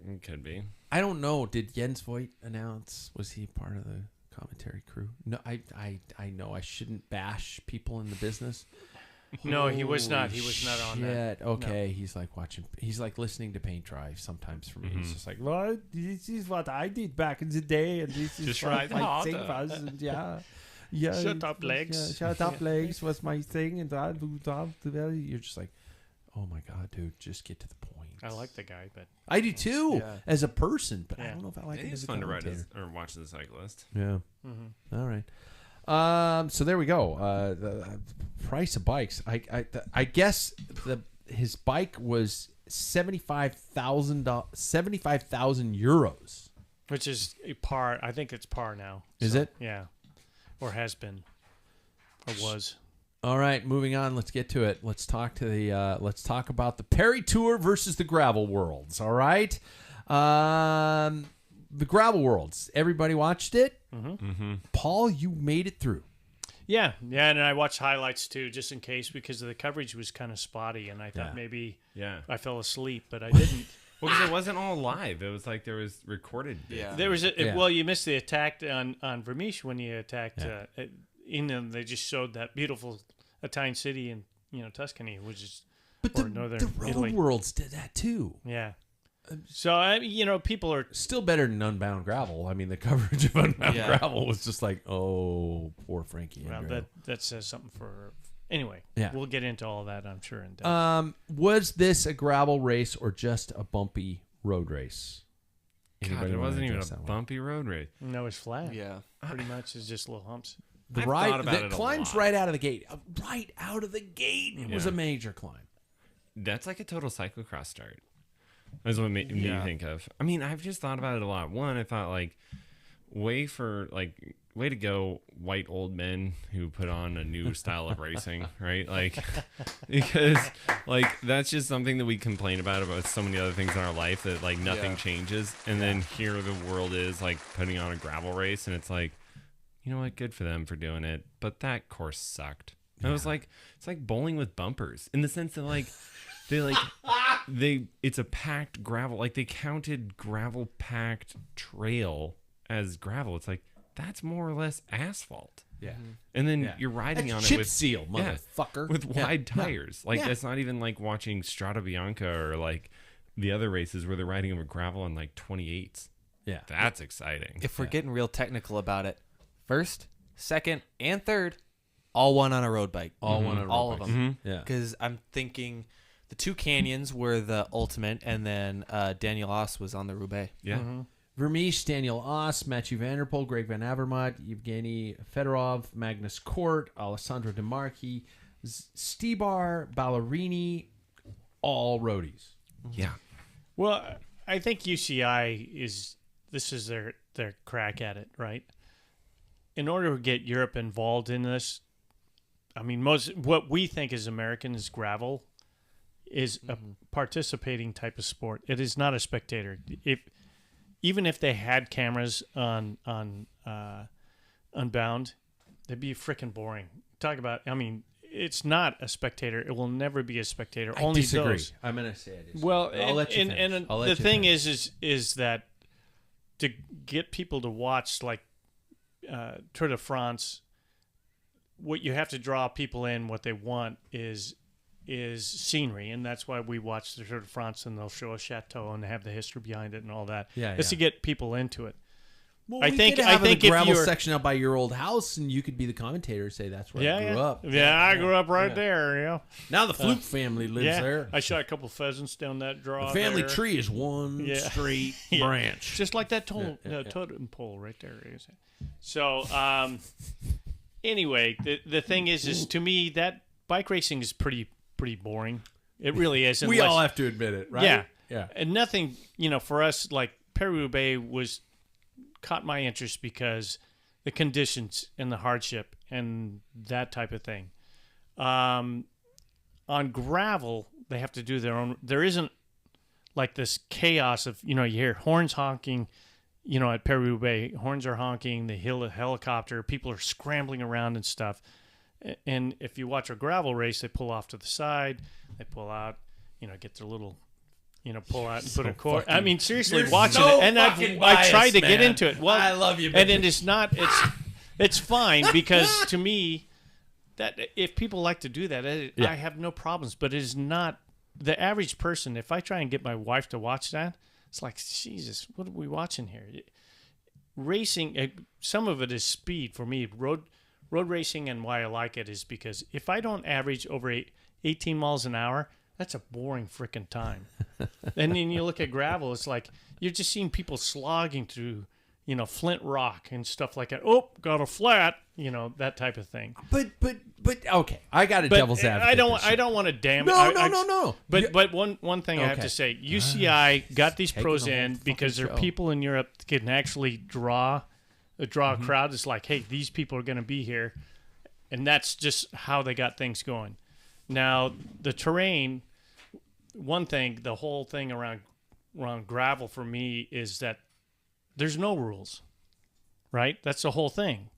it could be. I don't know. Did Jens Voigt announce? Was he part of the commentary crew? No, I know I shouldn't bash people in the business. No, he was not. Holy He was not on that. shit. Okay, he's like watching. He's like listening to paint dry sometimes for me. He's just like, well, this is what I did back in the day, and this is Just what right my harder. thing was, and yeah. Yeah, Shut up, legs. Yeah, shut up, legs was my thing, and you're just like, oh my god, dude, just get to the point. I like the guy, but I do too, Yeah. as a person, but I Yeah. don't know if I like him It's as a fun to ride commentator. or watch the cyclist. Yeah. All right. So there we go. The price of bikes. I guess his bike was 75,000 euros. which is a par. I think it's par now. Is it? Yeah, or has been, or was. All right, moving on. Let's get to it. Let's talk to the. Let's talk about the Perry Tour versus the Gravel Worlds. All right. The Gravel Worlds. Everybody watched it. Paul, you made it through. Yeah, and I watched highlights too, just in case, because the coverage was kind of spotty, and I thought Yeah. maybe Yeah. I fell asleep, but I didn't. Well, because it wasn't all live. It was like there was recorded bits. Yeah. There was Yeah. well, you missed the attack on Vermeesh when you attacked. In them, they just showed that beautiful Italian city in Tuscany, which is But or northern Road Italy. Worlds did that too. Yeah. So people are Still better than Unbound Gravel. I mean, the coverage of Unbound Yeah. Gravel was just like, oh, poor Frankie. well, Andrew. that says something for. Anyway, Yeah. we'll get into all that, I'm sure. In depth. Was this a gravel race or just a bumpy road race? God, Anybody it wanna wasn't even address a that one? bumpy road race. No, it's flat. Yeah. Pretty much, it's just little humps. The I've ride, thought about the it a climb's lot. right out of the gate. Right out of the gate, it was Yeah. a major climb. That's like a total cyclocross start. That's what made me think of. I mean, I've just thought about it a lot. One, I thought like, way to go, white old men who put on a new style of racing, right? Like, because like that's just something that we complain about so many other things in our life that like nothing changes, and then here the world is like putting on a gravel race, and it's like, you know what, good for them for doing it, but that course sucked. And I was like, it's like bowling with bumpers in the sense that like. It's a packed gravel. Like they counted gravel packed trail as gravel. It's like that's more or less asphalt. Yeah. And then you're riding That's on chip it with seal, motherfucker. with Yeah. wide tires. Like Yeah. it's not even like watching Strada Bianca or like the other races where they're riding over gravel on like 28s. Yeah. That's exciting. If we're getting real technical about it, first, second, and third, all one on a road bike. All one on a road all bike. of them. Yeah. Because I'm thinking the two canyons were the ultimate, and then Daniel Oss was on the Roubaix. Yeah. Vermeesh, Daniel Oss, Mathieu Van Der Poel, Greg Van Avermaet, Evgeny Fedorov, Magnus Kort, Alessandro De Marchi, Stibar, Ballerini, all roadies. Yeah. Well, I think UCI is their crack at it, right? In order to get Europe involved in this, I mean, what we think is American is gravel, is a participating type of sport. It is not a spectator. Even if they had cameras on Unbound, they'd be freaking boring. Talk about, I mean, it's not a spectator. It will never be a spectator. I Only disagree. those. I'm going to say I disagree. Well, I'll let you finish. and I'll let the you thing finish. is that to get people to watch like Tour de France, what you have to draw people in, what they want is scenery, and that's why we watch the Tour de France, and they'll show a chateau and have the history behind it and all that. Yeah, it's to get people into it. Well, I we think- could I have think a if gravel you're- section out by your old house, and you could be the commentator and say that's where I grew up. Yeah, I grew up right there. Yeah, Now the Fluke family lives yeah. there. I shot a couple pheasants down that draw. The family there. tree is one Yeah. straight Yeah. branch. Just like that totem pole right there. So, anyway, the thing is to me that bike racing is pretty boring. It really is. We unless- all have to admit it, right? Yeah, Yeah. and nothing. For us, like Paris-Roubaix caught my interest because the conditions and the hardship and that type of thing. On gravel, they have to do their own. There isn't like this chaos of you hear horns honking. At Paris-Roubaix, horns are honking. The helicopter, people are scrambling around and stuff. And if you watch a gravel race, they pull off to the side, they pull out, get their little, pull out and put a cord. I mean, seriously, you're watching so it, and fucking I tried biased, to get man. into it. Well, I love you, and man. it's not. It's fine because to me, that if people like to do that, I have no problems. But it is not the average person. If I try and get my wife to watch that, it's like Jesus. What are we watching here? Racing, some of it is speed for me. Road racing, and why I like it is because if I don't average over 18 miles an hour, that's a boring freaking time. And then you look at gravel, it's like you're just seeing people slogging through, flint rock and stuff like that. Oh, got a flat, that type of thing. But okay, I got a But devil's advocate. I don't want to damage. No. But one thing I have Okay. to say, UCI got these Taking pros the whole in because there fucking are show. people in Europe that can actually draw a crowd. It's like, hey, these people are going to be here, and that's just how they got things going. Now the terrain, one thing, the whole thing around gravel for me is that there's no rules, right? That's the whole thing.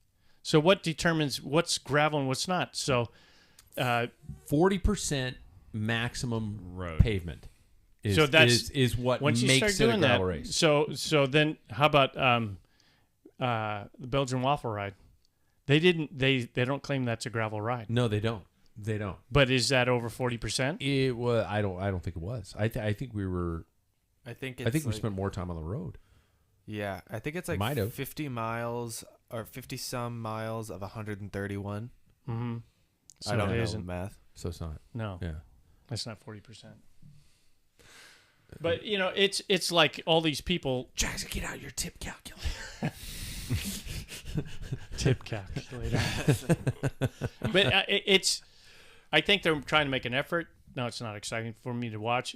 So what determines what's gravel and what's not? So 40% maximum Road. pavement. So that's- is what once you makes start it a doing gravel that, race. so then how about the Belgian waffle ride? They don't claim that's a gravel ride, No, they don't. They don't. but is that over 40%? It was. I don't think it was. I think we were. I think I think we like- spent more time on the road. Yeah, I think it's like Might have. 50 miles or 50 some miles of 131. Mm-hmm. So I don't it know isn't. math. So it's not. No, Yeah. that's not 40%. But it's like all these people. Jackson, get out your tip calculator. Tip calculator. But I think they're trying to make an effort. No, it's not exciting for me to watch.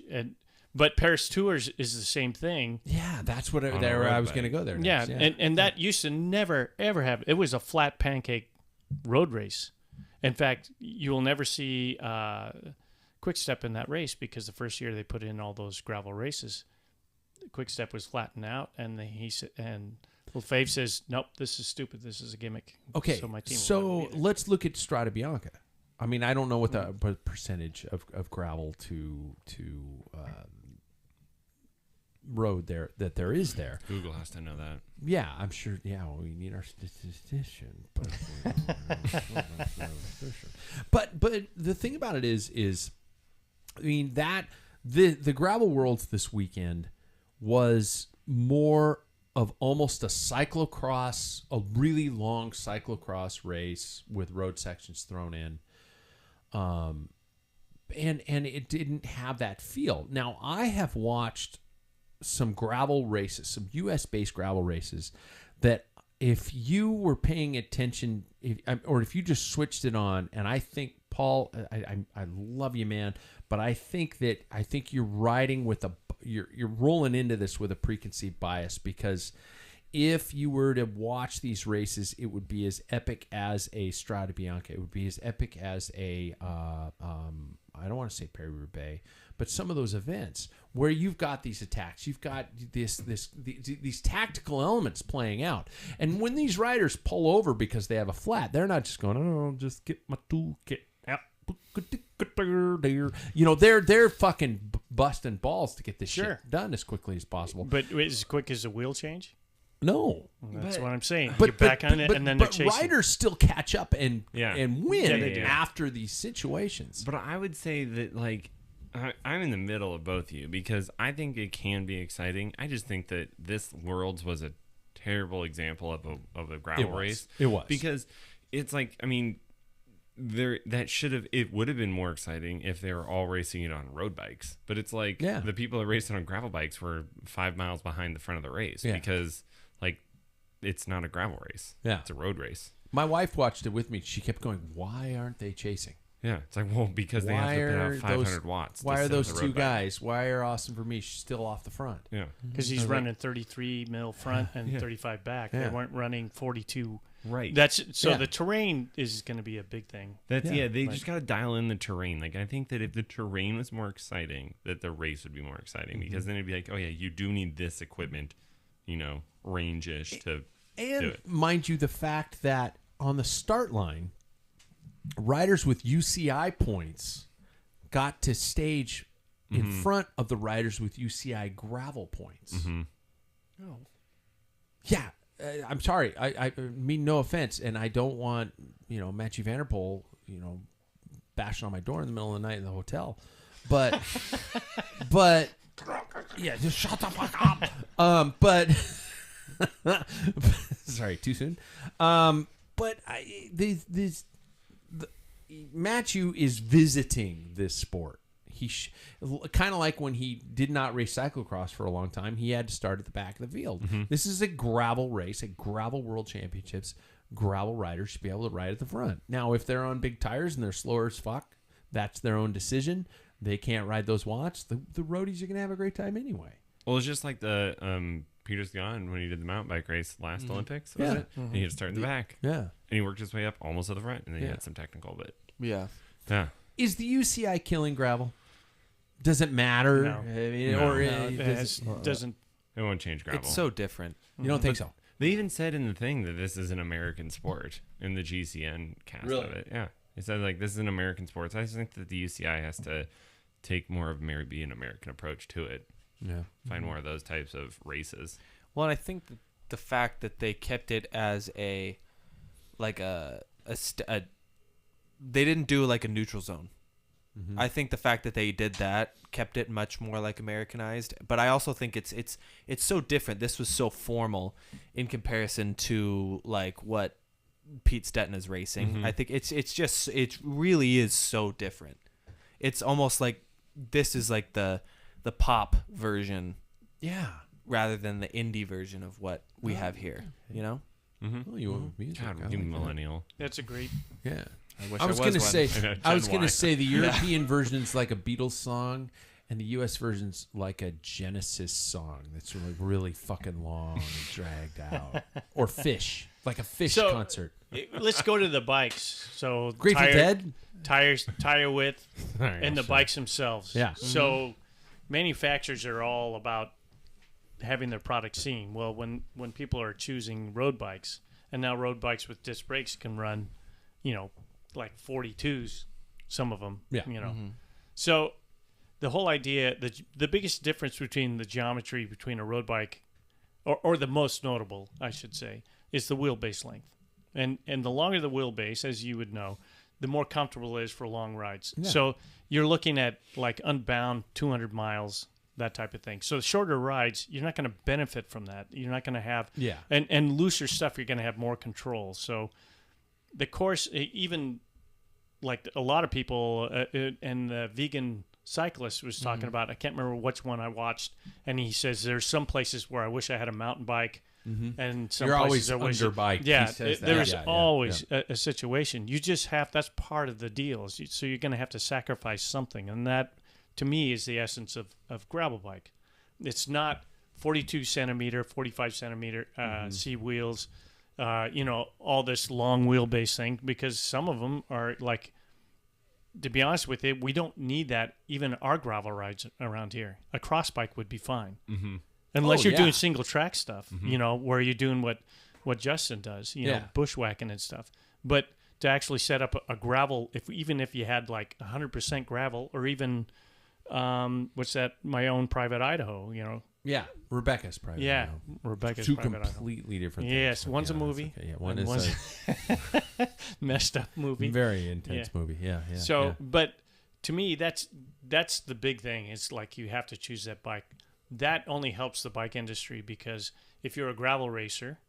But Paris Tours is the same thing. Yeah, that's what On a road I was bike. going to go there. Yeah, Next. and that used to never ever happen. It was a flat pancake road race. In fact, you will never see Quick Step in that race because the first year they put in all those gravel races, Quick Step was flattened out, and Little Fave says, "Nope, this is stupid. This is a gimmick." Okay, so my team. will so never be there. let's look at Strada Bianca. I mean, I don't know what the percentage of gravel to road there is there. Google has to know that. Yeah, I'm sure. Yeah, well, we need our statistician. But the thing about it is, I mean that the gravel worlds this weekend was more of almost a cyclocross, a really long cyclocross race with road sections thrown in. And it didn't have that feel. Now, I have watched some gravel races, some U.S.-based gravel races, that if you were paying attention, or if you just switched it on, and I think, Paul, I love you, man, but I think you're riding with you're rolling into this with a preconceived bias, because if you were to watch these races, it would be as epic as a Strada Bianca. It would be as epic as a I don't want to say Paris-Roubaix, but some of those events where you've got these attacks, you've got these tactical elements playing out. And when these riders pull over because they have a flat, they're not just going, "Oh, just get my toolkit out." You know, they're fucking busting balls to get this Sure. shit done as quickly as possible. But as quick as a wheel change. No. That's what I'm saying. But You're back on it, and then they're chasing. riders still catch up and Yeah. win Yeah, they do. after these situations. But I would say that, like, I'm in the middle of both of you, because I think it can be exciting. I just think that this Worlds was a terrible example of a gravel race. It was. Because it's like, I mean, it would have been more exciting if they were all racing it on road bikes. But it's like, the people that raced it on gravel bikes were 5 miles behind the front of the race, because, like, it's not a gravel race. Yeah. It's a road race. My wife watched it with me. She kept going, "Why aren't they chasing? Yeah, it's like, well, because they have to put out 500 watts. Why to are set those the road two bike. guys? Why are Austin Vermeesh still off the front?" Yeah. Because he's running 33 mil front and 35 back. They Yeah. weren't running 42. Right. The terrain is going to be a big thing. They like- just got to dial in the terrain. Like, I think that if the terrain was more exciting, that the race would be more exciting, because then it'd be like, oh yeah, you do need this equipment, range-ish to do And it. mind you, the fact that on the start line, riders with UCI points got to stage in front of the riders with UCI gravel points. Mm-hmm. Oh. Yeah, I'm sorry. I mean no offense, and I don't want Matthew Vanderpool bashing on my door in the middle of the night in the hotel, but yeah, just shut the fuck up. But sorry, too soon. But Matthew is visiting this sport. He kind of like when he did not race cyclocross for a long time, he had to start at the back of the field. Mm-hmm. This is a gravel race, a gravel world championships. Gravel riders should be able to ride at the front. Now, if they're on big tires and they're slower as fuck, that's their own decision. They can't ride those watts. The roadies are going to have a great time anyway. Well, it's just like the Peter Sagan when he did the mountain bike race last Olympics, was Yeah. it? And he had to start in the back. Yeah. And he worked his way up almost to the front, and then he had some technical, but Yeah. yeah. Is the UCI killing gravel? Does it matter? No. I mean, No. or No, it doesn't. It won't change gravel. It's so different. you don't think so? They even said in the thing that this is an American sport in the GCN cast Really? of it. Yeah. It said, like, this is an American sport. So I just think that the UCI has to take more of maybe an American approach to it. Yeah. Find more of those types of races. Well, and I think that the fact that they kept it as they didn't do like a neutral zone. I think the fact that they did that kept it much more like Americanized. But I also think it's so different. This was so formal in comparison to like what Pete Stettin is racing. I think it really is so different. It's almost like this is like the pop version Yeah. rather than the indie version of what we have here. You know? Oh, you want music? I God, like you that. millennial. That's a great. Yeah. I wish I was one. gonna say. Okay, I was Gen gonna Y. say the European version's like a Beatles song, and the U.S. version's like a Genesis song that's really fucking long and dragged out, or Fish, like a Fish So- concert. Let's go to the bikes. So Grateful Dead. tire width, Alright, and the sure. bikes themselves. Yeah. So manufacturers are all about having their product seen. Well, when people are choosing road bikes, and now road bikes with disc brakes can run, like 42s, some of them. Yeah. So the whole idea, the biggest difference between the geometry between a road bike, or the most notable, I should say, is the wheelbase length. And the longer the wheelbase, as you would know, the more comfortable it is for long rides. Yeah. So you're looking at like Unbound 200 miles, that type of thing. So the shorter rides, you're not going to benefit from that. You're not going to have Yeah. and looser stuff. You're going to have more control. So the course, even like a lot of people, and the vegan cyclist was talking about. I can't remember which one I watched, and he says there's some places where I wish I had a mountain bike. And some You're places always I wish underbiked. Yeah, He says that. there's Yeah, yeah, always a situation. You just have, that's part of the deal. So you're going to have to sacrifice something, and that to me is the essence of gravel bike. It's not 42 centimeter, 45 centimeter C wheels, all this long wheelbase thing, because some of them are like, to be honest with you, we don't need that. Even our gravel rides around here, a cross bike would be fine. Unless Oh, you're yeah. doing single track stuff, where you're doing what Justin does, Yeah. bushwhacking and stuff. But to actually set up a gravel, even if you had like 100% gravel, or even what's that? My own private Idaho, Yeah. Rebecca's private. yeah, Idaho. Rebecca's Two private Idaho. completely different Yes, things. one's a Yeah, that's movie. okay. Yeah, one and is a messed up movie. very intense movie. Yeah, yeah. So, yeah. but to me, that's the big thing. It's like you have to choose that bike. That only helps the bike industry, because if you're a gravel racer,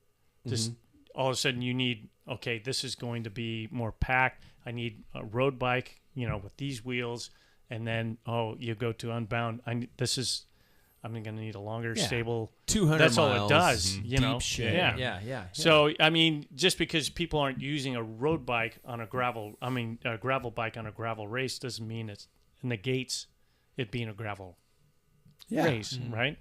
just all of a sudden you need, okay, this is going to be more packed. I need a road bike, with these wheels, and then you go to Unbound. I'm going to need a longer, Yeah. stable. 200 That's all miles, it does. deep shit. Yeah. Yeah. So I mean, just because people aren't using a road bike on a gravel bike on a gravel race doesn't mean it negates it being a gravel race, right?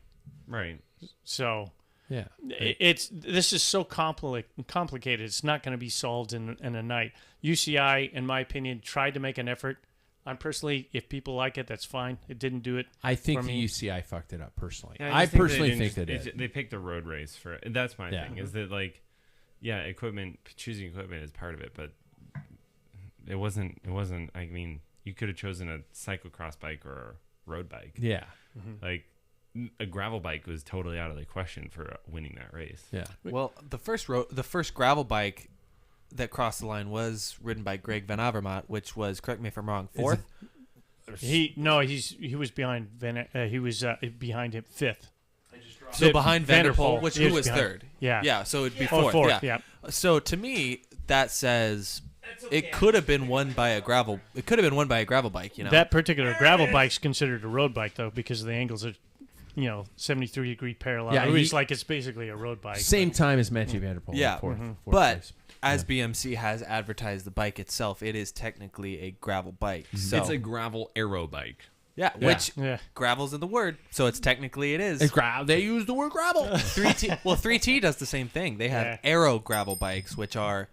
Right. So Yeah. this is so complicated. It's not going to be solved in a night. UCI, in my opinion, tried to make an effort. I'm personally, if people like it, that's fine. It didn't do it. I think for the me. UCI fucked it up personally. Yeah, I just think personally they think didn't they just- did. They picked the road race for it. That's my Yeah. thing. Is that choosing equipment is part of it, but it wasn't. I mean, you could have chosen a cyclocross bike or a road bike. Yeah. Like a gravel bike was totally out of the question for winning that race. Yeah. Well, the first gravel bike that crossed the line was ridden by Greg Van Avermaet, which was, correct me if I'm wrong, fourth. He was behind behind him fifth. So behind Vanderpool, Vanderpool, he who was was behind. third. Yeah. Yeah, so it'd be Oh, fourth. fourth, Yeah. yeah. So to me, that says it could have been won by a gravel. It could have been won by a gravel bike. That particular gravel bike's considered a road bike though, because the angles are 73-degree parallel. Yeah, it's basically a road bike. Same time as Matthew Vanderpool. Yeah. Fourth But place. as BMC has advertised the bike itself, it is technically a gravel bike. So It's a gravel aero bike. yeah, which Yeah. gravel's in the word, so it's technically it is. It's they use the word gravel. 3T. Well, 3T does the same thing. They have Yeah. aero gravel bikes, which are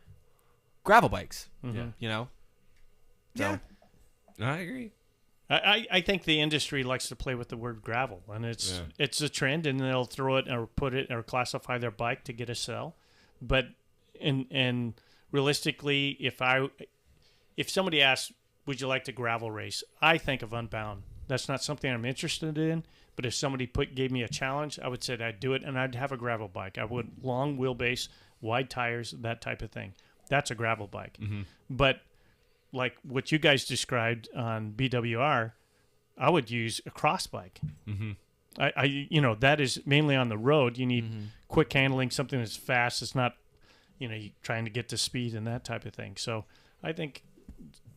gravel bikes. Mhm. You know. Yeah. I agree. I think the industry likes to play with the word gravel, and it's a trend, and they'll throw it or put it or classify their bike to get a sell. But and realistically, if somebody asks, would you like to gravel race? I think of Unbound. That's not something I'm interested in. But if somebody gave me a challenge, I would say I'd do it, and I'd have a gravel bike. I would long wheelbase, wide tires, that type of thing. That's a gravel bike. Mm-hmm. But like what you guys described on BWR, I would use a cross bike. Mm-hmm. I that is mainly on the road. You need quick handling, something that's fast. It's not, you trying to get to speed and that type of thing. So I think,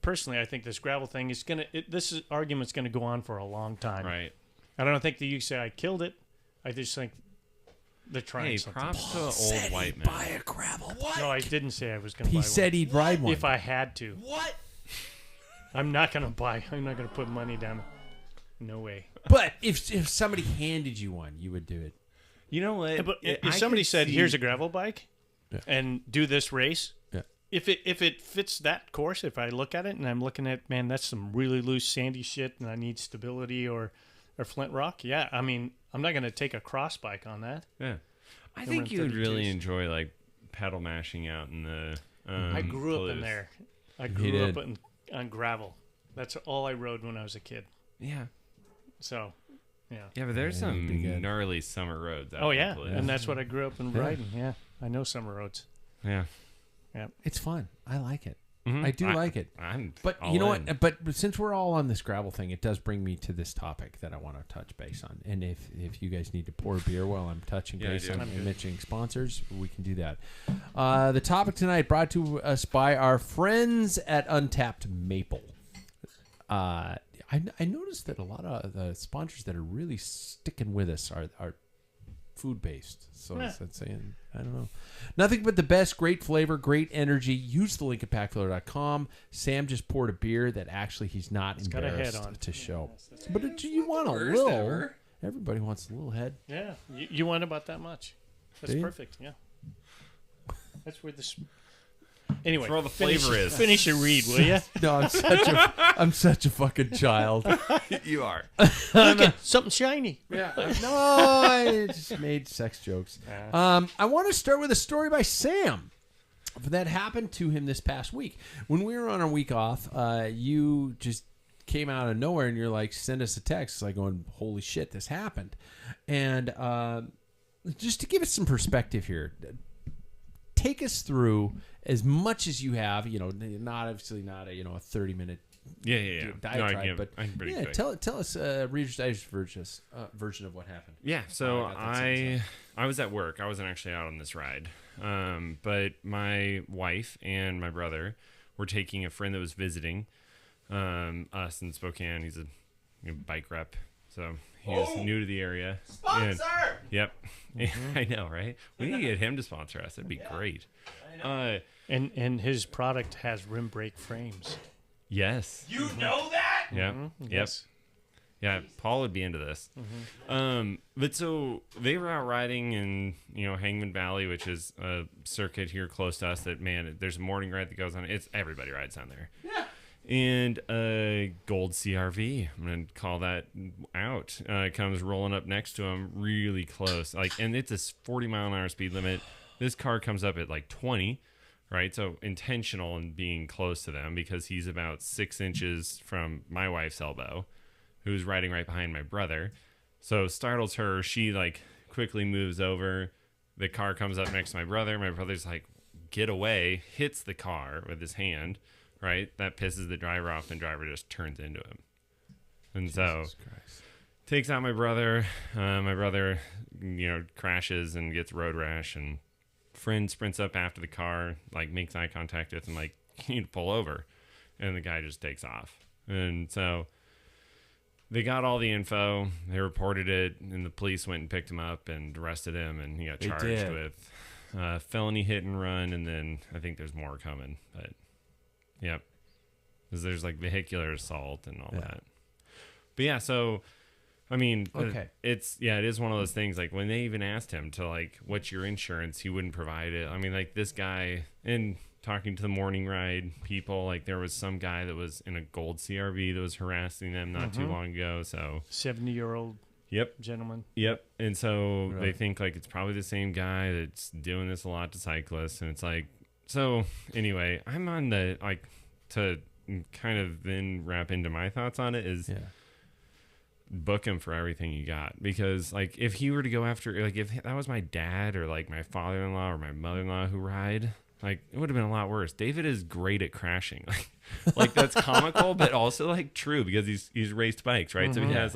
personally, this gravel thing is this argument's gonna go on for a long time. Right. I don't think the UCI killed it. I just think They're trying Hey, something. props to old white man. Buy a gravel bike. No, I didn't say I was going to buy He one. said he'd ride one. If I had to. What? I'm not going to buy. I'm not going to put money down. No way. But if somebody handed you one, you would do it. You know what? Yeah, but I if somebody could said, see- "Here's a gravel bike," Yeah. and do this race, Yeah. if it fits that course, if I look at it and I'm looking at, man, that's some really loose sandy shit, and I need stability or flint rock, yeah, I mean, I'm not going to take a cross bike on that. Yeah, I We're think in you would really 32s. enjoy like pedal mashing out in the. I grew up in Palouse. there. I He grew did. up on gravel. That's all I rode when I was a kid. Yeah, So, yeah. yeah, but there's Yeah, it'd be good. some gnarly summer roads. Out Oh in yeah, Palouse. and that's what I grew up in Yeah. riding. Yeah, I know summer roads. yeah. It's fun. I like it. Mhm. I do like it. I'm But all you know in. what? But since we're all on this gravel thing, it does bring me to this topic that I want to touch base on. And if you guys need to pour beer while I'm touching Yeah, I base do. on I'm and good. mentioning sponsors, we can do that. The topic tonight brought to us by our friends at Untapped Maple. I noticed that a lot of the sponsors that are really sticking with us are food based. So Yeah. that's saying, I don't know. Nothing but the best, great flavor, great energy. Use the link at packfiller.com. Sam just poured a beer that actually he's not It's got a head embarrassed on. to show. That's- But you want a First little. ever. Everybody wants a little head. Yeah, you want about that much? That's Do you? perfect. Yeah, that's where this. Anyway, That's where all the finish- flavor is. Finish your read, will you? No, I'm such a fucking child. you are. Look at something shiny. Yeah. No, I just made sex jokes. I want to start with a story by Sam that happened to him this past week. When we were on our week off, you just came out of nowhere and you're like, send us a text. Like going, holy shit, this happened. And just to give us some perspective here, take us through as much as you have, not a 30-minute Yeah. diatribe, No, but I can pretty yeah, quick. tell us Reader's Digest version of what happened. Yeah, so I got that sense, I was at work. I wasn't actually out on this ride. But my wife and my brother were taking a friend that was visiting us in Spokane. He's a bike rep, so he was new to the area. Sponsor! Yep. I know, right? We need to get him to sponsor us. That'd be great. And his product has rim brake frames. Yes. You know that? Yep. Yep. Yes. Yeah, Paul would be into this. But so they were out riding in, Hangman Valley, which is a circuit here close to us that, man, there's a morning ride that goes on. It's everybody rides on there. Yeah. And a gold CRV, I'm going to call that out, comes rolling up next to him really close. And it's a 40-mile-an-hour speed limit. This car comes up at 20, right? So intentional in being close to them because he's about 6 inches from my wife's elbow, who's riding right behind my brother. So startles her. She quickly moves over. The car comes up next to my brother. My brother's like, get away, hits the car with his hand, right? That pisses the driver off, and the driver just turns into him. And so takes out my brother. My brother, crashes and gets road rash, and friend sprints up after the car, makes eye contact with him, you need to pull over. And the guy just takes off. And so they got all the info. They reported it, and the police went and picked him up and arrested him, and he got They charged did. with felony hit and run, and then I think there's more coming. But, yep. Because there's, vehicular assault and all Yeah. that. But, yeah, so, I mean, Okay. it is one of those things, when they even asked him to, what's your insurance, he wouldn't provide it. I mean, this guy, and talking to the morning ride people, there was some guy that was in a gold CRV that was harassing them not too long ago, so. 70-year-old Yep. gentleman. Yep. And so Really? they think it's probably the same guy that's doing this a lot to cyclists. And it's so anyway, I'm on the, to kind of then wrap into my thoughts on it is book him for everything you got. Because if he were to go after, if that was my dad or my father-in-law or my mother-in-law who ride, it would have been a lot worse. David is great at crashing. That's comical, but also true because he's raced bikes, right? So he has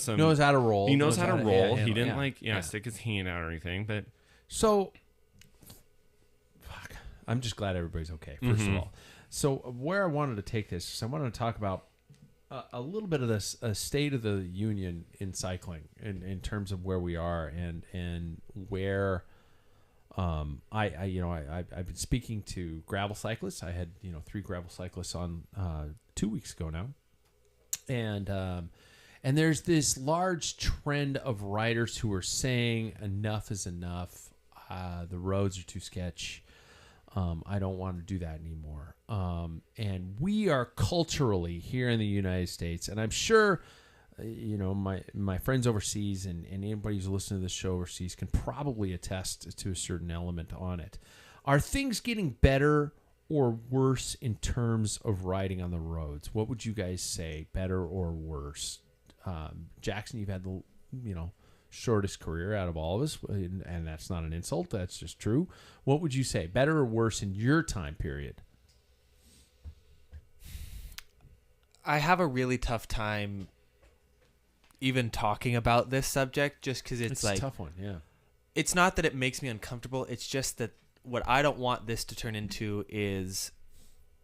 some Knows how to roll. he knows how to roll. handle- He didn't stick his hand out or anything, but So, fuck. I'm just glad everybody's okay, 1st of all. So, where I wanted to take this is I wanted to talk about a little bit of this state of the union in cycling in terms of where we are and where I've been speaking to gravel cyclists. I had 3 gravel cyclists on 2 weeks ago now, and there's this large trend of riders who are saying enough is enough. The roads are too sketch. I don't want to do that anymore. And we are culturally here in the United States, and I'm sure, my friends overseas and anybody who's listening to this show overseas can probably attest to a certain element on it. Are things getting better or worse in terms of riding on the roads? What would you guys say, better or worse? Jackson, you've had the, shortest career out of all of us, and that's not an insult, that's just true. What would you say, better or worse in your time period? I have a really tough time even talking about this subject, just because it's like a tough one. Yeah, it's not that it makes me uncomfortable, it's just that what I don't want this to turn into is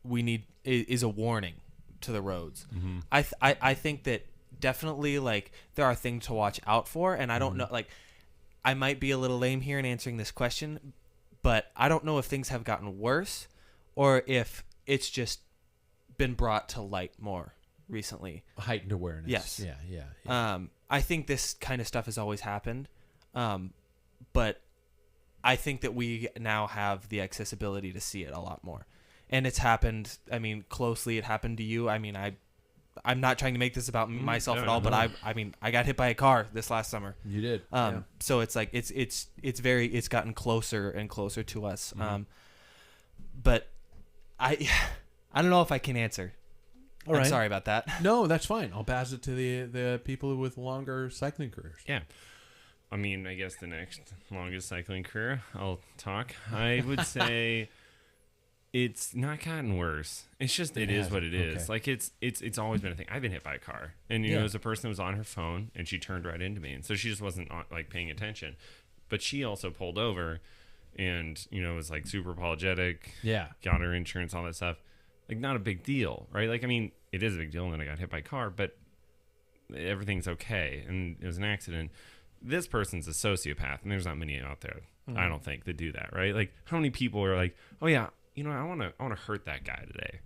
a warning to the roads. Mm-hmm. I think that definitely, like, there are things to watch out for, and I don't know, like, I might be a little lame here in answering this question, but I don't know if things have gotten worse or if it's just been brought to light more recently. Heightened awareness. Yes. Yeah. I think this kind of stuff has always happened, but I think that we now have the accessibility to see it a lot more, and it's happened. I mean, closely, it happened to you. I mean, I'm not trying to make this about myself at all, but I got hit by a car this last summer. You did. So it's like it's gotten closer and closer to us. But I don't know if I can answer. All right. I'm sorry about that. No, that's fine. I'll pass it to the people with longer cycling careers. Yeah. I mean, I guess the next longest cycling career, I'll talk. I would say it's not gotten worse. It's just it is what it is. Okay. Like it's always been a thing. I've been hit by a car, and it was a person that was on her phone, and she turned right into me, and so she just wasn't like paying attention. But she also pulled over, and was like super apologetic. Yeah, got her insurance, all that stuff. Like, not a big deal, right? Like, I mean, it is a big deal that I got hit by a car, but everything's okay, and it was an accident. This person's a sociopath, and there's not many out there, I don't think, that do that, right? Like, how many people are like, oh yeah, I want to hurt that guy today?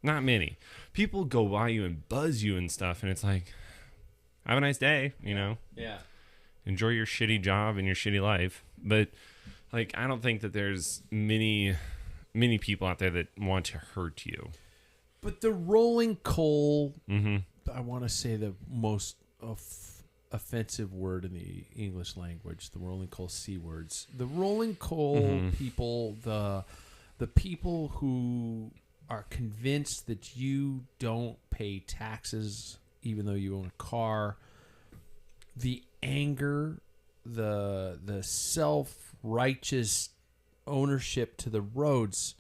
Not many. People go by you and buzz you and stuff, and it's like, have a nice day, Yeah. Enjoy your shitty job and your shitty life. But, like, I don't think that there's many people out there that want to hurt you. But the rolling coal, Mm-hmm. I want to say the most offensive word in the English language, the rolling coal C words. The rolling coal people, the people who are convinced that you don't pay taxes even though you own a car, the anger, the self-righteous ownership to the roads.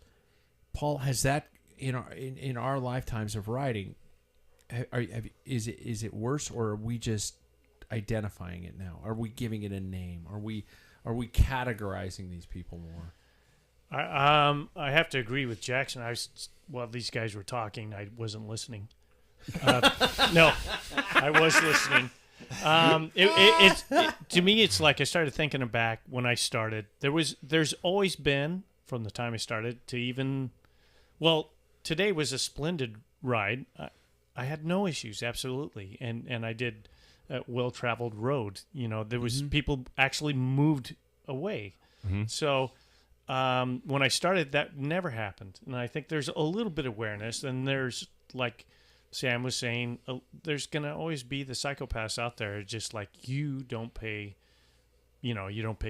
Paul, has that in our lifetimes of riding, is it worse, or are we just identifying it now? Are we giving it a name? Are we categorizing these people more? I have to agree with Jackson. While these guys were talking, I wasn't listening. No, I was listening. To me, it's like I started thinking back when I started. There's always been, from the time I started to even, today was a splendid ride. I had no issues, absolutely, and I did a well-traveled road. There was people actually moved away. So when I started, that never happened, and I think there's a little bit of awareness, and there's, like Sam was saying, there's going to always be the psychopaths out there, just like you don't pay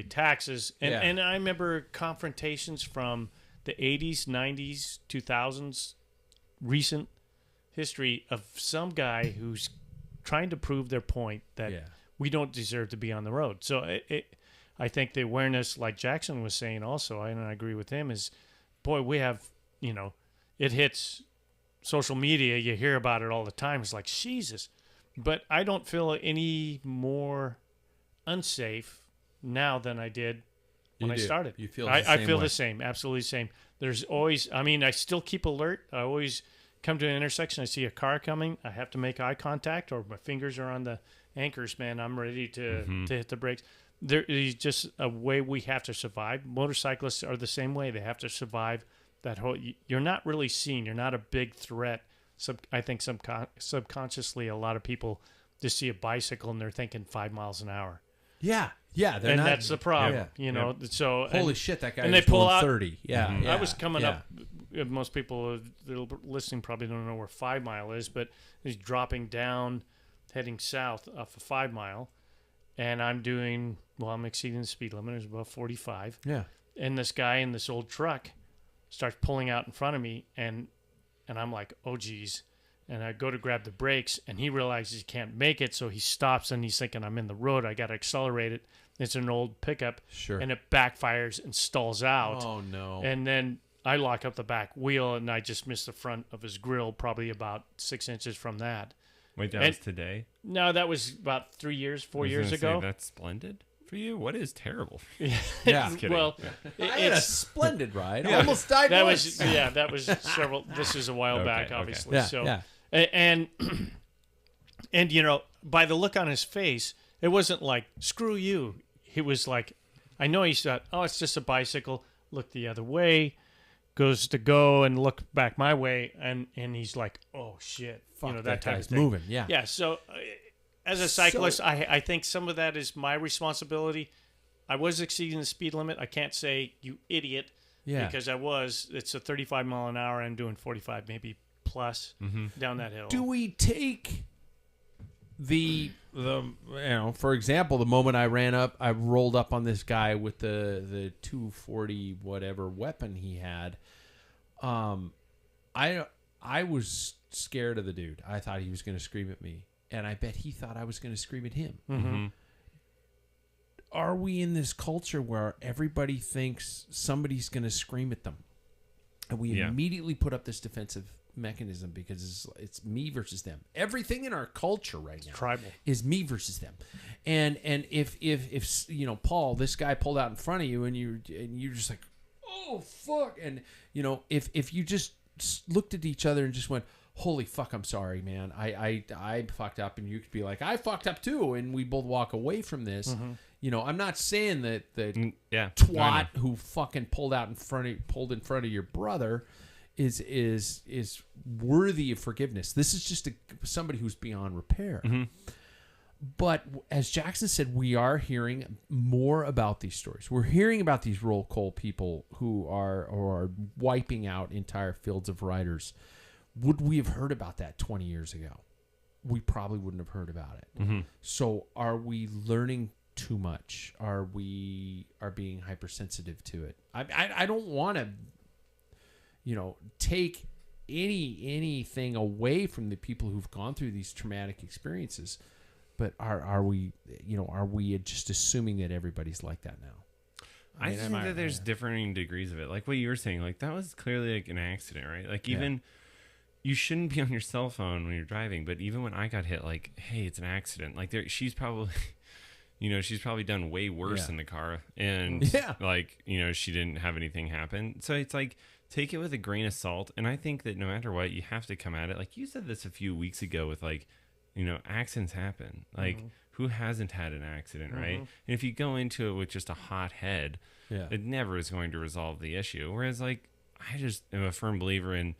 taxes. And I remember confrontations from the 80s, 90s, 2000s, recent history of some guy who's trying to prove their point that we don't deserve to be on the road. So I think the awareness, like Jackson was saying also, and I agree with him, is, boy, we have, it hits social media, you hear about it all the time. It's like, Jesus. But I don't feel any more unsafe now than I did when I started. You feel I feel the same, absolutely the same. There's always, I still keep alert. I always come to an intersection, I see a car coming, I have to make eye contact, or my fingers are on the anchors, man. I'm ready to hit the brakes. There is just a way we have to survive. Motorcyclists are the same way. They have to survive that whole. You're not really seen. You're not a big threat. I think subconsciously, a lot of people just see a bicycle and they're thinking 5 miles an hour. Yeah, they're And not, that's the problem, yeah. you know. So Holy shit, that guy and was they pull going out 30. Yeah, yeah. I was coming yeah. up. Most people that are listening probably don't know where 5 Mile is, but he's dropping down, heading south off of 5 Mile, and I'm exceeding the speed limit. It was about 45. Yeah. And this guy in this old truck starts pulling out in front of me, and I'm like, oh geez. And I go to grab the brakes, and he realizes he can't make it, so he stops, and he's thinking, I'm in the road. I got to accelerate it. It's an old pickup, Sure. and it backfires and stalls out. Oh no. And then I lock up the back wheel, and I just missed the front of his grill, probably about 6 inches from that. Wait, that was today? No, that was about 4 years ago. That's splendid for you. What is terrible? Yeah. Just kidding. Well, I had a it's splendid ride. I almost died that once. that was several. This is a while back, obviously. Yeah, So, yeah. and you know, by the look on his face, it wasn't like screw you. He was like, I know he thought, oh, it's just a bicycle. Look the other way. Goes to go and look back my way, and he's like, "Oh shit!" Fuck, you know, that type of guy's thing. moving. Yeah. Yeah. So, as a cyclist, I think some of that is my responsibility. I was exceeding the speed limit. I can't say you idiot, because I was. It's a 35 mile an hour. I'm doing 45, maybe plus down that hill. Do we take the for example, the moment I rolled up on this guy with the 240 whatever weapon he had. I was scared of the dude. I thought he was going to scream at me, and I bet he thought I was going to scream at him. Mm-hmm. Are we in this culture where everybody thinks somebody's going to scream at them, and we immediately put up this defensive mechanism because it's me versus them? Everything in our culture right now Tribal. is me versus them. And if you know, Paul, this guy pulled out in front of you and you're just like, oh fuck, and you know, if you just looked at each other and just went, holy fuck, I'm sorry, man, I fucked up, and you could be like, I fucked up too, and we both walk away from this. You know, I'm not saying that twat who fucking pulled in front of your brother is worthy of forgiveness. This is just somebody who's beyond repair. But as Jackson said, we are hearing more about these stories. We're hearing about these roll call people who are wiping out entire fields of riders. Would we have heard about that 20 years ago? We probably wouldn't have heard about it. So are we learning too much? Are being hypersensitive to it? I don't want to, you know, take anything away from the people who've gone through these traumatic experiences, but are we just assuming that everybody's like that now? I think that there's differing degrees of it. Like what you were saying, like that was clearly like an accident, right? Like even you shouldn't be on your cell phone when you're driving, but even when I got hit, like, hey, it's an accident. Like she's probably, you know, she's probably done way worse in the car, and like, you know, she didn't have anything happen. So it's like, take it with a grain of salt. And I think that no matter what, you have to come at it. Like you said this a few weeks ago with like, you know, accidents happen. Like who hasn't had an accident, right? And if you go into it with just a hot head, it never is going to resolve the issue. Whereas like, I just am a firm believer in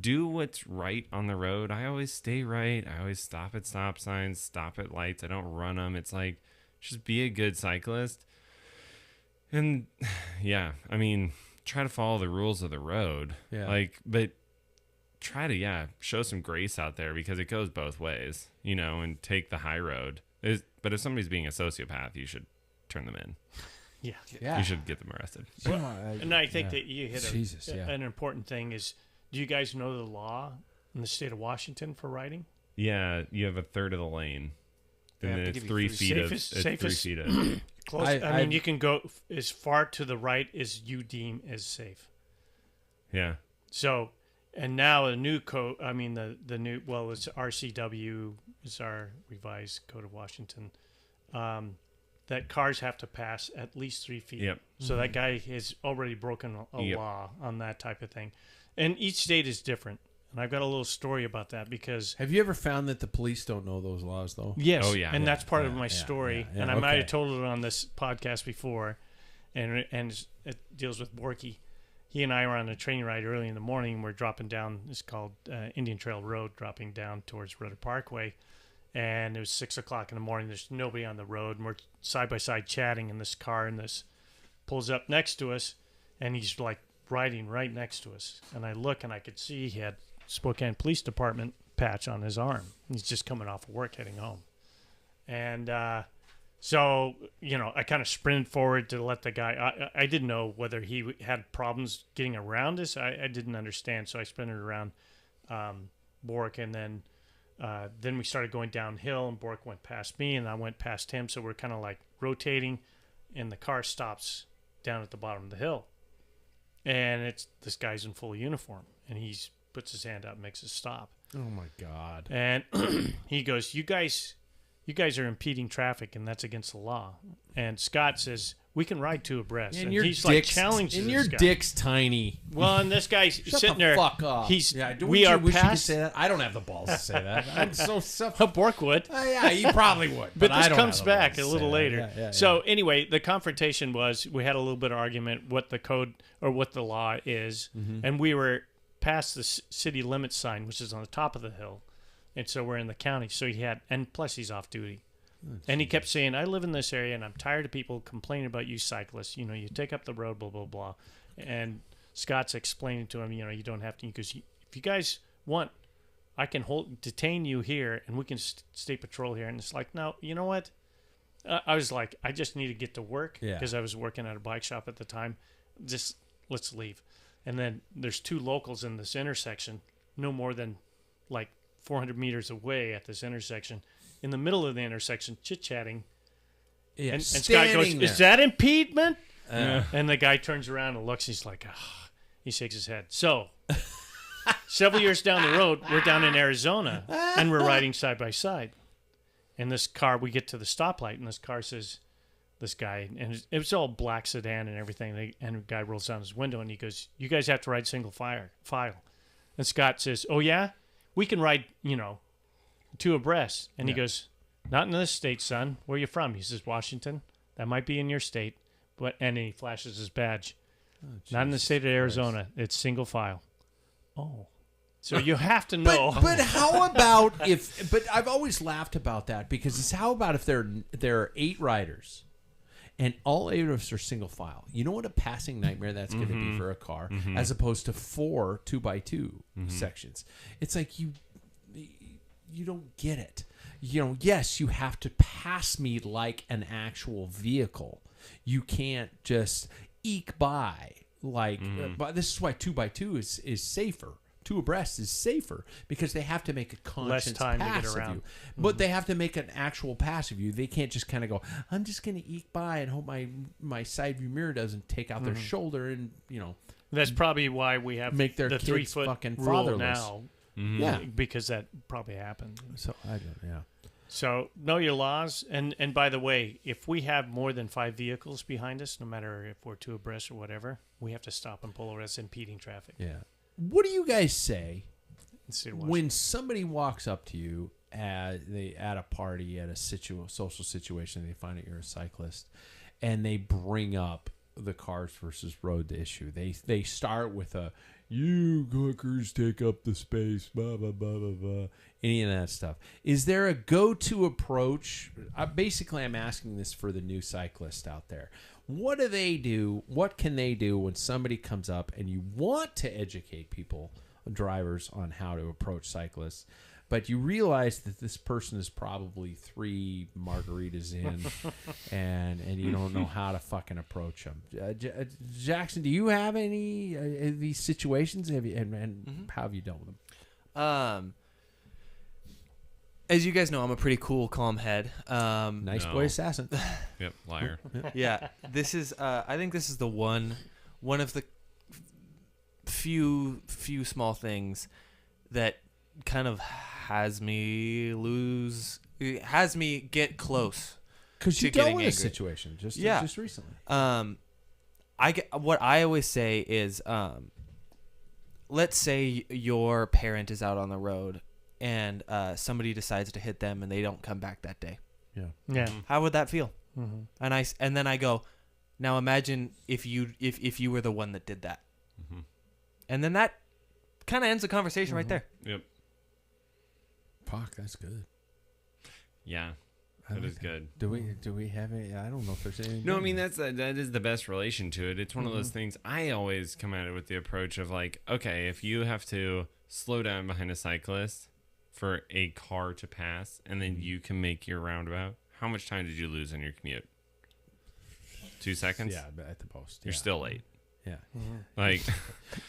do what's right on the road. I always stay right. I always stop at stop signs, stop at lights. I don't run them. It's like, just be a good cyclist. And I mean, try to follow the rules of the road. Like, but try to, show some grace out there, because it goes both ways, you know, and take the high road. But if somebody's being a sociopath, you should turn them in. You should get them arrested. And I think that you hit an important thing is, do you guys know the law in the state of Washington for riding? Yeah, you have a third of the lane. And then it's 3 feet of close. I mean, you can go as far to the right as you deem as safe. Yeah. So, and now the new code, I mean, the new, well, it's RCW, is our revised code of Washington, that cars have to pass at least 3 feet. So that guy has already broken a law on that type of thing. And each state is different. And I've got a little story about that because Have you ever found that the police don't know those laws, though? yes, Oh, yeah. and Yeah, that's part of yeah, my yeah, story, yeah, and I might okay. have told it on this podcast before, and it deals with Borky. He and I were on a train ride early in the morning. We're dropping down. It's called Indian Trail Road, dropping down towards Rudder Parkway, and it was 6:00 in the morning. There's nobody on the road, and we're side by side chatting in this car, and this pulls up next to us, and he's like riding right next to us, and I look and I could see he had Spokane Police Department patch on his arm. He's just coming off of work heading home. And so, I kind of sprinted forward to let the guy, I didn't know whether he had problems getting around us. I didn't understand. So I sprinted around Bork, and then we started going downhill, and Bork went past me and I went past him. So we're kind of like rotating, and the car stops down at the bottom of the hill. And it's this guy's in full uniform, and he's puts his hand up, makes us stop. Oh my God! And he goes, "You guys are impeding traffic, and that's against the law." And Scott says, "We can ride two abreast." And your he's like challenging and this your guy. dick's tiny. Well, and this guy's Shut sitting the there. fuck up. He's wish you could past. say that. I don't have the balls to say that. I'm so. Bork would. Yeah, you probably would. But I this don't comes have the back balls a to little say that. later. Yeah. So anyway, the confrontation was we had a little bit of argument what the code or what the law is, and we were past the city limit sign, which is on the top of the hill, and so we're in the county. So and plus he's off duty. And he kept saying, "I live in this area, and I'm tired of people complaining about you cyclists. You take up the road, blah, blah, blah." And Scott's explaining to him, you don't have to. Because if you guys want, I can detain you here, and we can state patrol here. And it's like, no, you know what? I was like, I just need to get to work because I was working at a bike shop at the time. Just let's leave. And then there's two locals in this intersection, no more than like 400 meters away at this intersection. In the middle of the intersection, chit-chatting. Yeah, And Scott goes, there. "Is that impediment?" And the guy turns around and looks. He's like, he shakes his head. So, several years down the road, we're down in Arizona, and we're riding side by side. And this car, we get to the stoplight, and this car says, this guy, and it was all black sedan and everything. And the guy rolls down his window, and he goes, "You guys have to ride single file." And Scott says, "Oh, yeah? We can ride, two abreast." And he goes, "Not in this state, son. Where are you from?" He says, "Washington." "That might be in your state." And he flashes his badge. "Not in the state of Arizona. It's single file." Oh. So you have to know. But how about if? But I've always laughed about that because it's how about if there are 8 riders, and all 8 of us are single file? You know what a passing nightmare that's going to be for a car, as opposed to 4 2x2 sections. It's like you don't get it. Yes, you have to pass me like an actual vehicle. You can't just eke by like. But this is why 2x2 is safer. 2 abreast is safer because they have to make a conscious time to pass get of around. you. But they have to make an actual pass of you. They can't just kind of go, "I'm just going to eke by and hope my side view mirror doesn't take out their shoulder," and That's probably why we have make their the kids 3-foot fucking rule fatherless. now. Yeah. Because that probably happened. So I don't. Yeah. So know your laws, and by the way, if we have more than 5 vehicles behind us, no matter if we're 2 abreast or whatever, we have to stop and pull over. That's impeding traffic. Yeah. What do you guys say in the state of Washington. when somebody walks up to you at a party, at a social situation, they find out you're a cyclist, and they bring up the cars versus road issue? They start with "You hookers take up the space," blah blah blah blah blah. Any of that stuff. Is there a go-to approach? Basically, I'm asking this for the new cyclist out there. What do they do? What can they do when somebody comes up and you want to educate people, drivers, on how to approach cyclists, but you realize that this person is probably 3 margaritas in, and you don't know how to fucking approach them? Jackson, do you have any of these situations? Have you, and how have you dealt with them? As you guys know, I'm a pretty cool, calm head. Nice No. boy assassin. Yep, liar. Yeah, this is. I think this is the one of the few small things that kind of has me get close. Because you to dealt getting with a angry. situation just recently. What I always say is, let's say your parent is out on the road and somebody decides to hit them and they don't come back that day. Yeah. Yeah. How would that feel? Mm-hmm. And then I go, now imagine if you were the one that did that. And then that kind of ends the conversation right there. Yep. Fuck, that's good. Yeah. That is good. Do we have any? I don't know if there's any. No, I mean that is the best relation to it. It's one of those things. I always come at it with the approach of like, okay, if you have to slow down behind a cyclist for a car to pass, and then you can make your roundabout, how much time did you lose on your commute? 2 seconds. Yeah, but at the post. You're still late. Yeah. Like,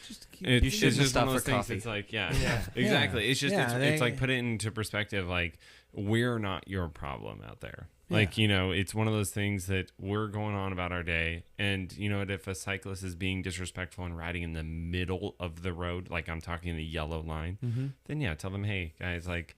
Just keep, You it's shouldn't just stop one of those for things. coffee. It's like, yeah, Yeah. exactly. Yeah. It's just, Yeah, it's like put it into perspective. Like, we're not your problem out there. Like, you know, it's one of those things that we're going on about our day. And, you know, if a cyclist is being disrespectful and riding in the middle of the road, like I'm talking the yellow line, then yeah, tell them, hey, guys, like,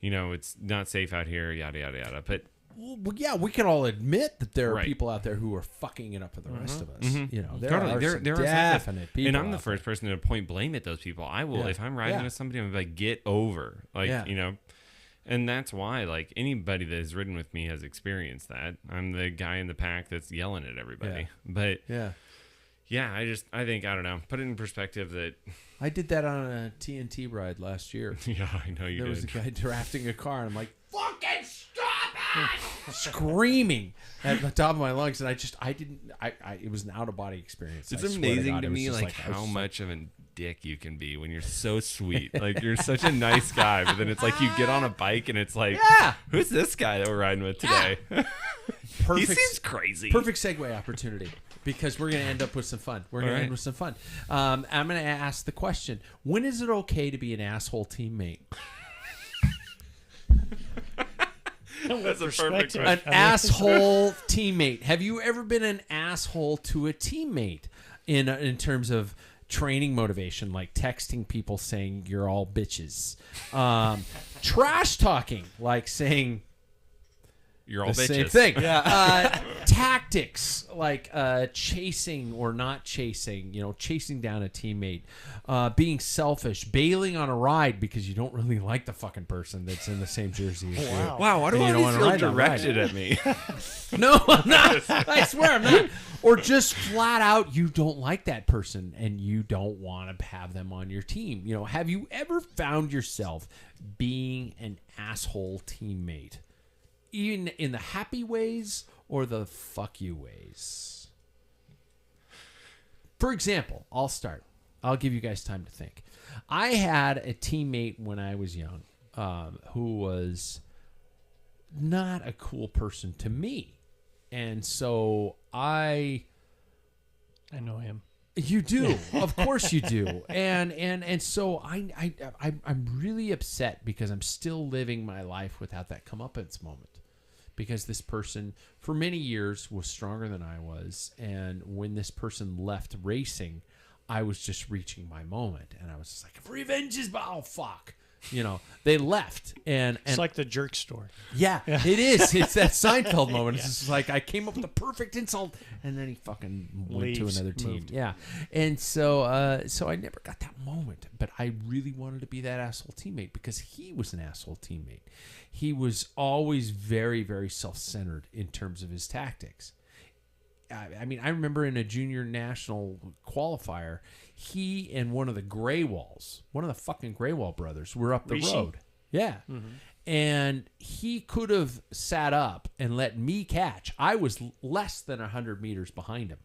you know, it's not safe out here, yada, yada, yada. But well, yeah, we can all admit that there are Right. people out there who are fucking it up for the rest of us. You know, there totally, are some there are definite people. and I'm the out first person to point blame at those people. I will, Yeah. if I'm riding Yeah. with somebody, I'm gonna be like, get over, like, Yeah. you know. And that's why, like, anybody that has ridden with me has experienced that. I'm the guy in the pack that's yelling at everybody. Yeah. But there. yeah, I think, I don't know, put it in perspective that, Yeah, I did that on a TNT ride last year. yeah, I know you There was a did. guy drafting a car, and I'm like, "Fucking stop it!" screaming at the top of my lungs, and it was an out of body experience. It's I swear amazing God, to it was me, just like, I was how just much of a dick you can be when you're so sweet. Like, you're such a nice guy, but then it's like you get on a bike and it's like, Yeah. who's this guy that we're riding with today? He perfect. seems crazy. Perfect segue opportunity because we're going to end up with some fun. We're going to All end right. with some fun. I'm going to ask the question: when is it okay to be an asshole teammate? That's a perfect Perspective. An question. asshole teammate. Have you ever been an asshole to a teammate in terms of training motivation, like texting people saying you're all bitches, trash talking, like saying You're all the bitches. same thing. Tactics like chasing or not chasing, chasing down a teammate, being selfish, bailing on a ride because you don't really like the fucking person that's in the same jersey as you. Wow. Wow, why do And you all don't these wanna feel ride that ride. directed at me? No, I'm not. I swear I'm not. Or just flat out, you don't like that person and you don't want to have them on your team. Have you ever found yourself being an asshole teammate? Even in the happy ways or the fuck you ways? For example, I'll start. I'll give you guys time to think. I had a teammate when I was young who was not a cool person to me. And so I know him. You do, of course you do, and so I'm really upset because I'm still living my life without that comeuppance moment, because this person for many years was stronger than I was, and when this person left racing, I was just reaching my moment, and I was just like, revenge is oh fuck. They left, and It's like the jerk story. yeah, it is. It's that Seinfeld moment. It's just like I came up with the perfect insult, and then he fucking went to Leaves, another team. moved. Yeah, and so I never got that moment, but I really wanted to be that asshole teammate because he was an asshole teammate. He was always very, very self-centered in terms of his tactics. I mean, I remember in a junior national qualifier, he and one of the one of the fucking Graywall brothers, were up the Rishi? road. Yeah. And he could have sat up and let me catch. I was less than 100 meters behind him.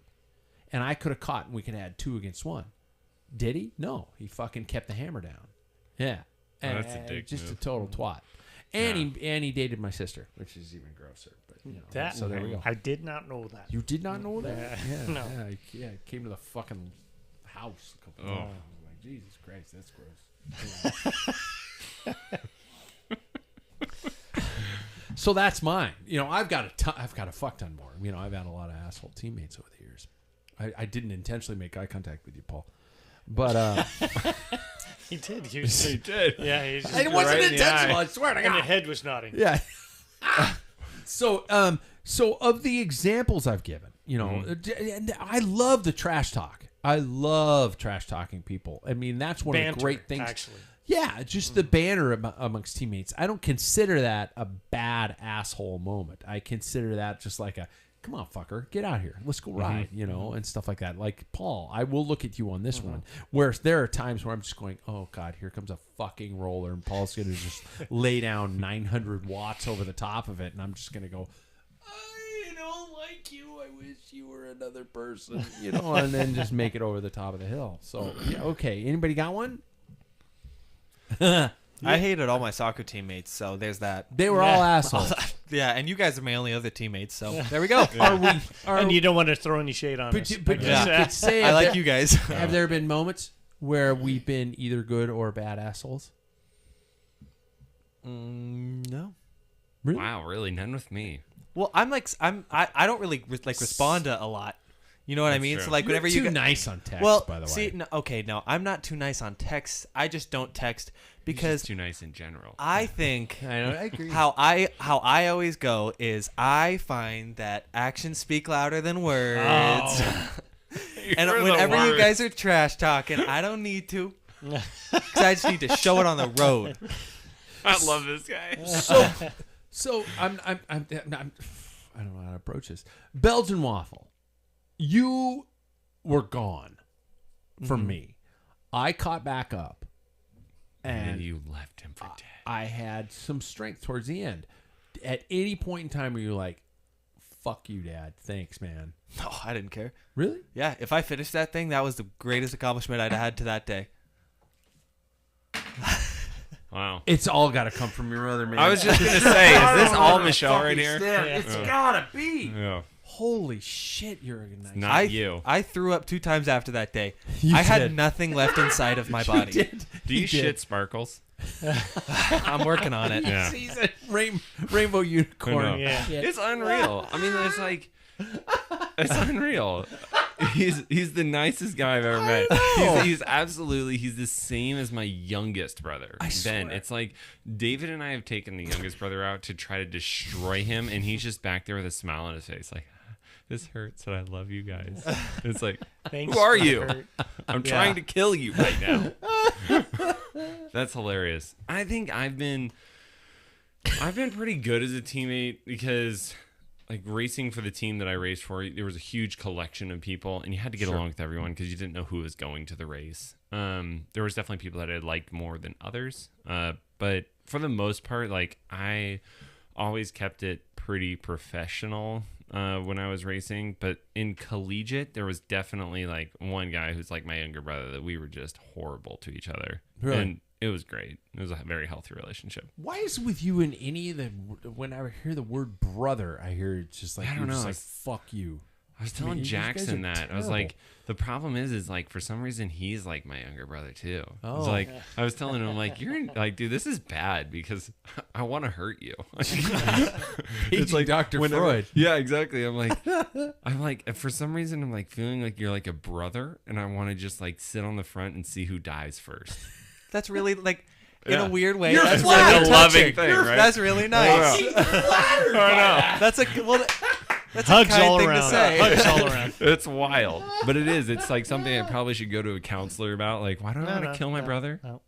And I could have caught, and we could have had 2 against 1. Did he? No. He fucking kept the hammer down. Yeah. Oh, that's a dick just move. a total twat. And he dated my sister, which is even grosser. But so there we go. I did not know that. You did not know that? Yeah. No. Yeah. He came to the fucking house a couple Oh. times. I was like, Jesus Christ, that's gross. So that's mine. I've got a fuck ton more. I've had a lot of asshole teammates over the years. I didn't intentionally make eye contact with you, Paul. But He did. He did. Yeah, he just it wasn't right in the intentional. eye. I swear to And the God. head was nodding. Yeah. So of the examples I've given, and I love the trash talk. I love trash talking people. I mean, that's one of Banter, the great things. actually. Yeah, just the banter amongst teammates. I don't consider that a bad asshole moment. I consider that just like a, come on, fucker, get out here. Let's go ride, and stuff like that. Like, Paul, I will look at you on this one. Whereas there are times where I'm just going, oh, God, here comes a fucking roller, and Paul's going to just lay down 900 watts over the top of it, and I'm just going to go, I don't like you. I wish you were another person, and then just make it over the top of the hill. So, yeah, okay. Anybody got one? I hated all my soccer teammates, so there's that. They were all assholes. Yeah, and you guys are my only other teammates, so there we go. And you don't want to throw any shade on us. But I guess. you could say, I like you guys. have there been moments where we've been either good or bad assholes? No. Really? Wow, really? None with me. Well, I don't really respond to a lot. You know what I mean? true. So like You're whenever too you nice on text, well, by the way. see, no, I'm not too nice on text. I just don't text He's because just too nice in general. I think I agree. how I always go is I find that actions speak louder than words. Oh. And You're the whenever you worst. guys are trash talking, I don't need to. 'Cause I just need to show it on the road. I love this guy. So I don't know how to approach this. Belgian waffle. You were gone from me. I caught back up, And you left him for dead. I had some strength towards the end. At any point in time where you're like, fuck you, Dad. Thanks, man. No, I didn't care. Really? Yeah, if I finished that thing, that was the greatest accomplishment I'd had to that day. Wow. It's all got to come from your mother, man. I was just gonna say, is this all Michelle right here? It's gotta be. Yeah. Holy shit, you're a nice. Not you. I threw up 2 times after that day. You I had did. nothing left inside of my body. Do you did. shit sparkles? I'm working on it. Yeah. He's a rainbow unicorn. I know. Yeah. It's unreal. I mean, it's like, it's unreal. He's the nicest guy I've ever met. He's absolutely, he's the same as my youngest brother, Ben. swear. It's like David and I have taken the youngest brother out to try to destroy him, and he's just back there with a smile on his face, like, this hurts, and I love you guys. It's like, Thanks, who are you? Kurt. I'm trying to kill you right now. That's hilarious. I think I've been pretty good as a teammate because, like, racing for the team that I raced for, there was a huge collection of people, and you had to get along with everyone because you didn't know who was going to the race. There was definitely people that I liked more than others, but for the most part, like, I always kept it pretty professional when I was racing. But in collegiate, there was definitely like one guy who's like my younger brother that we were just horrible to each other. Really? And it was great. It was a very healthy relationship. Why is it with you in any of the, when I hear the word brother, I hear it's just like, I don't you're just know. like, fuck you. I was I telling mean, these guys Jackson are that. I was terrible. like, the problem is like for some reason he's like my younger brother too. Oh. It's like I was telling him like like, dude, this is bad because I want to hurt you. It's like Dr. Freud. Yeah, exactly. I'm like for some reason I'm like feeling like you're like a brother, and I want to just like sit on the front and see who dies first. That's really like in Yeah. a weird way. You're That's flattered. really A loving touching. thing, right? That's really nice. That's a well. That's Hugs a kind all thing around. to say. Hugs all around. It's wild, but it is. It's like something I probably should go to a counselor about. Like, why do I No, want to no, kill my no, brother? no.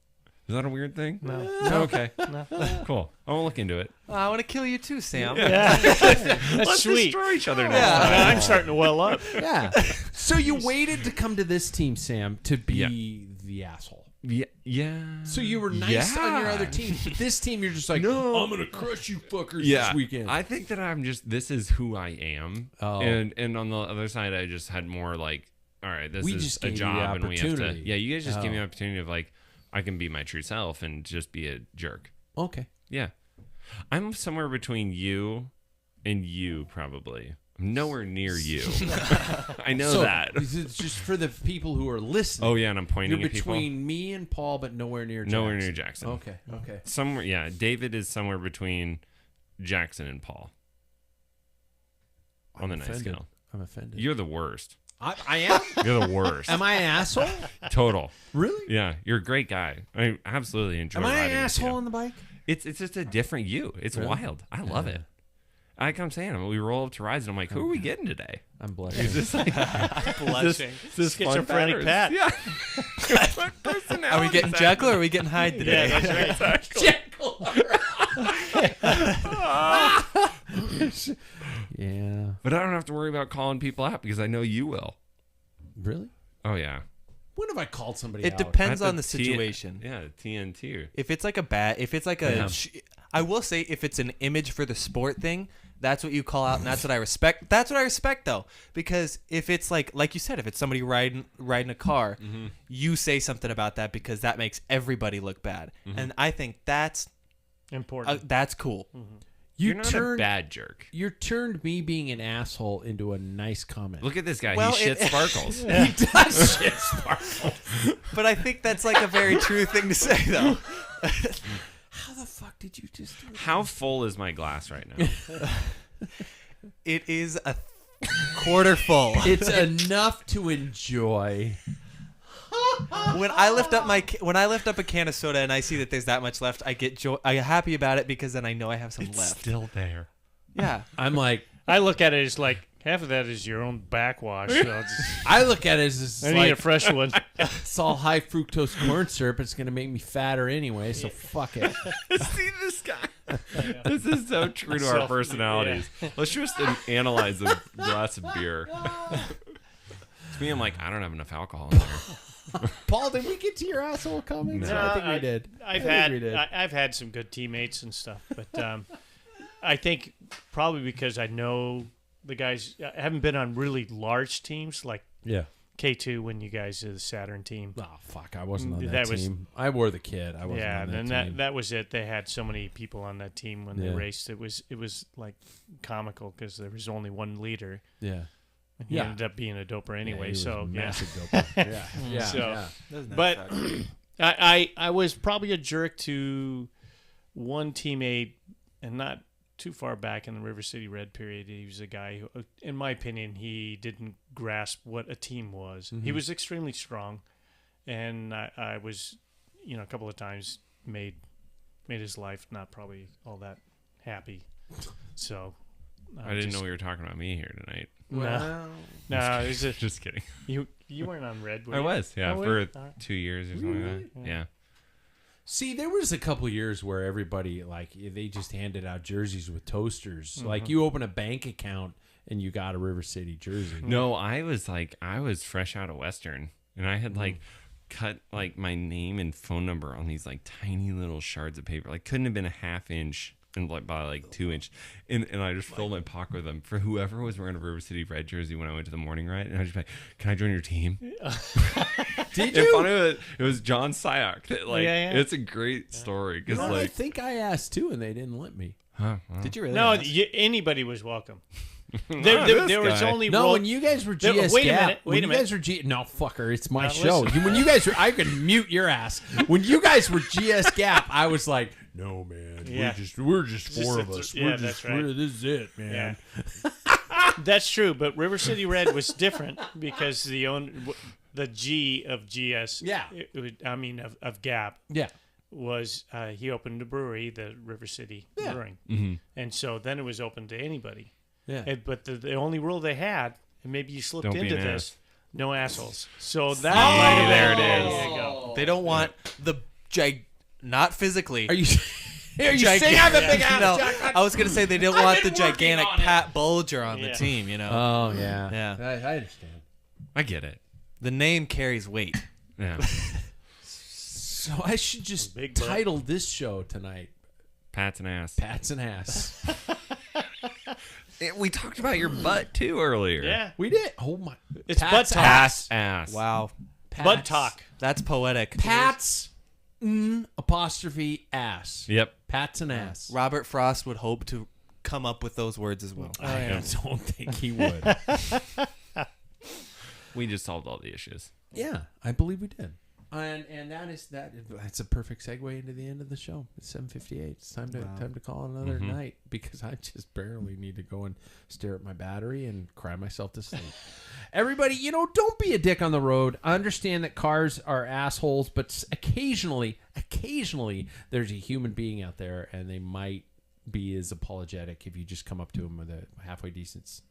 Is that a weird thing? No. Okay. Cool. I won't look into it. I want to kill you too, Sam. Yeah. That's Let's sweet. destroy each other now. Yeah. I'm starting to well up. Yeah. So you waited to come to this team, Sam, to be the asshole. Yeah. Yeah. So you were nice on your Yeah. other team. But this team, you're just like, No. I'm going to crush you fuckers Yeah. this weekend. I think that I'm just, this is who I am. Oh. And on the other side, I just had more like, all right, this We is just a gave you the job and we have to, opportunity. yeah, you guys just give me Oh. an opportunity of like, I can be my true self and just be a jerk. Okay. Yeah. I'm somewhere between you and you, probably. I'm nowhere near you. I know So, that. It's just for the people who are listening. Oh, yeah, and I'm pointing You're at people. between me and Paul, but nowhere near Jackson. Nowhere near Jackson. Okay. Okay. Somewhere, yeah. David is somewhere between Jackson and Paul on the nice offended. scale. I'm offended. You're the worst. I am? You're the worst. Am I an asshole? Total. Really? Yeah, you're a great guy. I absolutely enjoy Am I riding an with asshole you. on the bike? It's just a different you. It's Really? wild. I love Yeah. it. Like I'm saying, we roll up to rides, and I'm like, who are we getting today? I'm blushing. Is this like Blushing. Is this fun Schizophrenic Pat? Pat. Yeah. What personality Are we getting is that? Jekyll or are we getting Hyde today? Yeah, that's right. Jekyll. Yeah. But I don't have to worry about calling people out because I know you will. Really? Oh yeah. When have I called somebody It out? depends At on the T- situation. Yeah, TNT. If it's like a I will say if it's an image for the sport thing, that's what you call out, and that's what I respect. That's what I respect though, because if it's like you said, if it's somebody riding a car, you say something about that because that makes everybody look bad, and I think that's Important. that's cool. You're not a bad jerk. You turned me being an asshole into a nice comment. Look at this guy. Well, he shit sparkles. He does shit sparkles. But I think that's like a very true thing to say though. How the fuck did you just do that? How full is my glass right now? It is a quarter full. It's enough to enjoy. When I lift up a can of soda and I see that there's that much left, I get I'm happy about it because then I know I have some left. Still there. Yeah. I'm like, I look at it as like half of that is your own backwash. So I look at it as this I is need like, a fresh one. it's all high fructose corn syrup. It's gonna make me fatter anyway, so fuck it. See this guy. This is so true to our personalities. Let's just analyze a glass of beer. To me, I'm like, I don't have enough alcohol in there. Paul, did we get to your asshole comments? No. I think we did. I've had some good teammates and stuff, but I think probably because I know the guys. I haven't been on really large teams like Yeah. K2 when you guys are the Saturn team. Oh fuck! I wasn't on that, That was- team. I wore the kid. I wasn't Yeah, on that and team. that was it. They had so many people on that team when they Yeah. raced. It was like comical because there was only one leader. Yeah. And he Yeah. ended up being a doper Yeah, anyway. he was so a yeah. massive doper. Yeah. Yeah. So- Yeah. But I was probably a jerk to one teammate, and not too far back in the River City Red period. He was a guy who, in my opinion, he didn't grasp what a team was. He was extremely strong, and I was, a couple of times made his life not probably all that happy. So I didn't know we were talking about me here tonight. Well, No, it's just, Just kidding. you weren't on Red. Were I you? was, yeah, Oh, for were you? All right. 2 years or something like that. Yeah. see, there was a couple years where everybody they just handed out jerseys with toasters. Like you open a bank account and you got a River City jersey. No, I was fresh out of Western, and I had cut my name and phone number on these tiny little shards of paper. Couldn't have been a half inch and by 2 inch, and I just filled my pocket with them for whoever was wearing a River City Red jersey when I went to the morning ride, and I was just like, "Can I join your team?" Did And you? funny, it was John Syak. Yeah. It's a great story because I think I asked too, and they didn't let me. huh, well, Did you really? No, ask? anybody was welcome. not There this was guy. only No, when you guys were There- GS wait a Gap, minute, wait when a you guys were no fucker, it's my Now, show. listen. When you guys were, I could mute your ass. When you guys were GS Gap, I was like, no man, Yeah. we're just four of us. yeah, We're that's just right. this is it, man. Yeah. That's true, but River City Red was different because the G of GS, Yeah. of Gap Yeah. was he opened a brewery, the River City Yeah. Brewing, and so then it was open to anybody. Yeah. But the only rule they had, and maybe you slipped Don't be into an this, no assholes. So that See, might have there been, it is. There you go. They don't want the not physically. Are you saying I'm a big ass? No, Jack? I was gonna say they don't I've want the been working gigantic on it. Pat Bulger on the Yeah. team. Oh yeah. Yeah. I understand. I get it. The name carries weight. Yeah. So I should just Big butt. title this show tonight Pat's an ass. "Pats and Ass." We talked about your butt too earlier. Yeah, We did. Oh my! it's butt talk. Pat's ass. Wow, Butt talk. that's poetic. Pats apostrophe ass. Yep. Pats and ass. Robert Frost would hope to come up with those words as well. I don't think he would. We just solved all the issues. Yeah, I believe we did. And that's a perfect segue into the end of the show. It's 7:58. It's time to call it another night because I just barely need to go and stare at my battery and cry myself to sleep. Everybody, don't be a dick on the road. I understand that cars are assholes, but occasionally there's a human being out there and they might be as apologetic if you just come up to them with a halfway decent,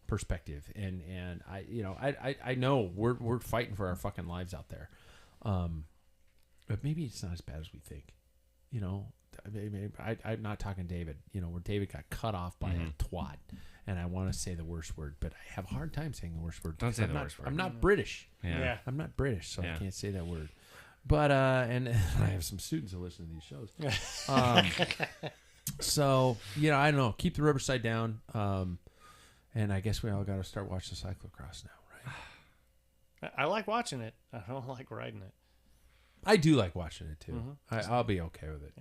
perspective. And I know we're fighting for our fucking lives out there. But maybe it's not as bad as we think. I'm not talking David, where David got cut off by a twat. And I want to say the worst word, but I have a hard time saying the worst word. Don't say the worst word. I'm not British. Yeah. I'm not British, so Yeah. I can't say that word. But and I have some students who listen to these shows. So I don't know. Keep the rubber side down. And I guess we all got to start watching cyclocross now, right? I like watching it. I don't like riding it. I do like watching it too. I'll be okay with it.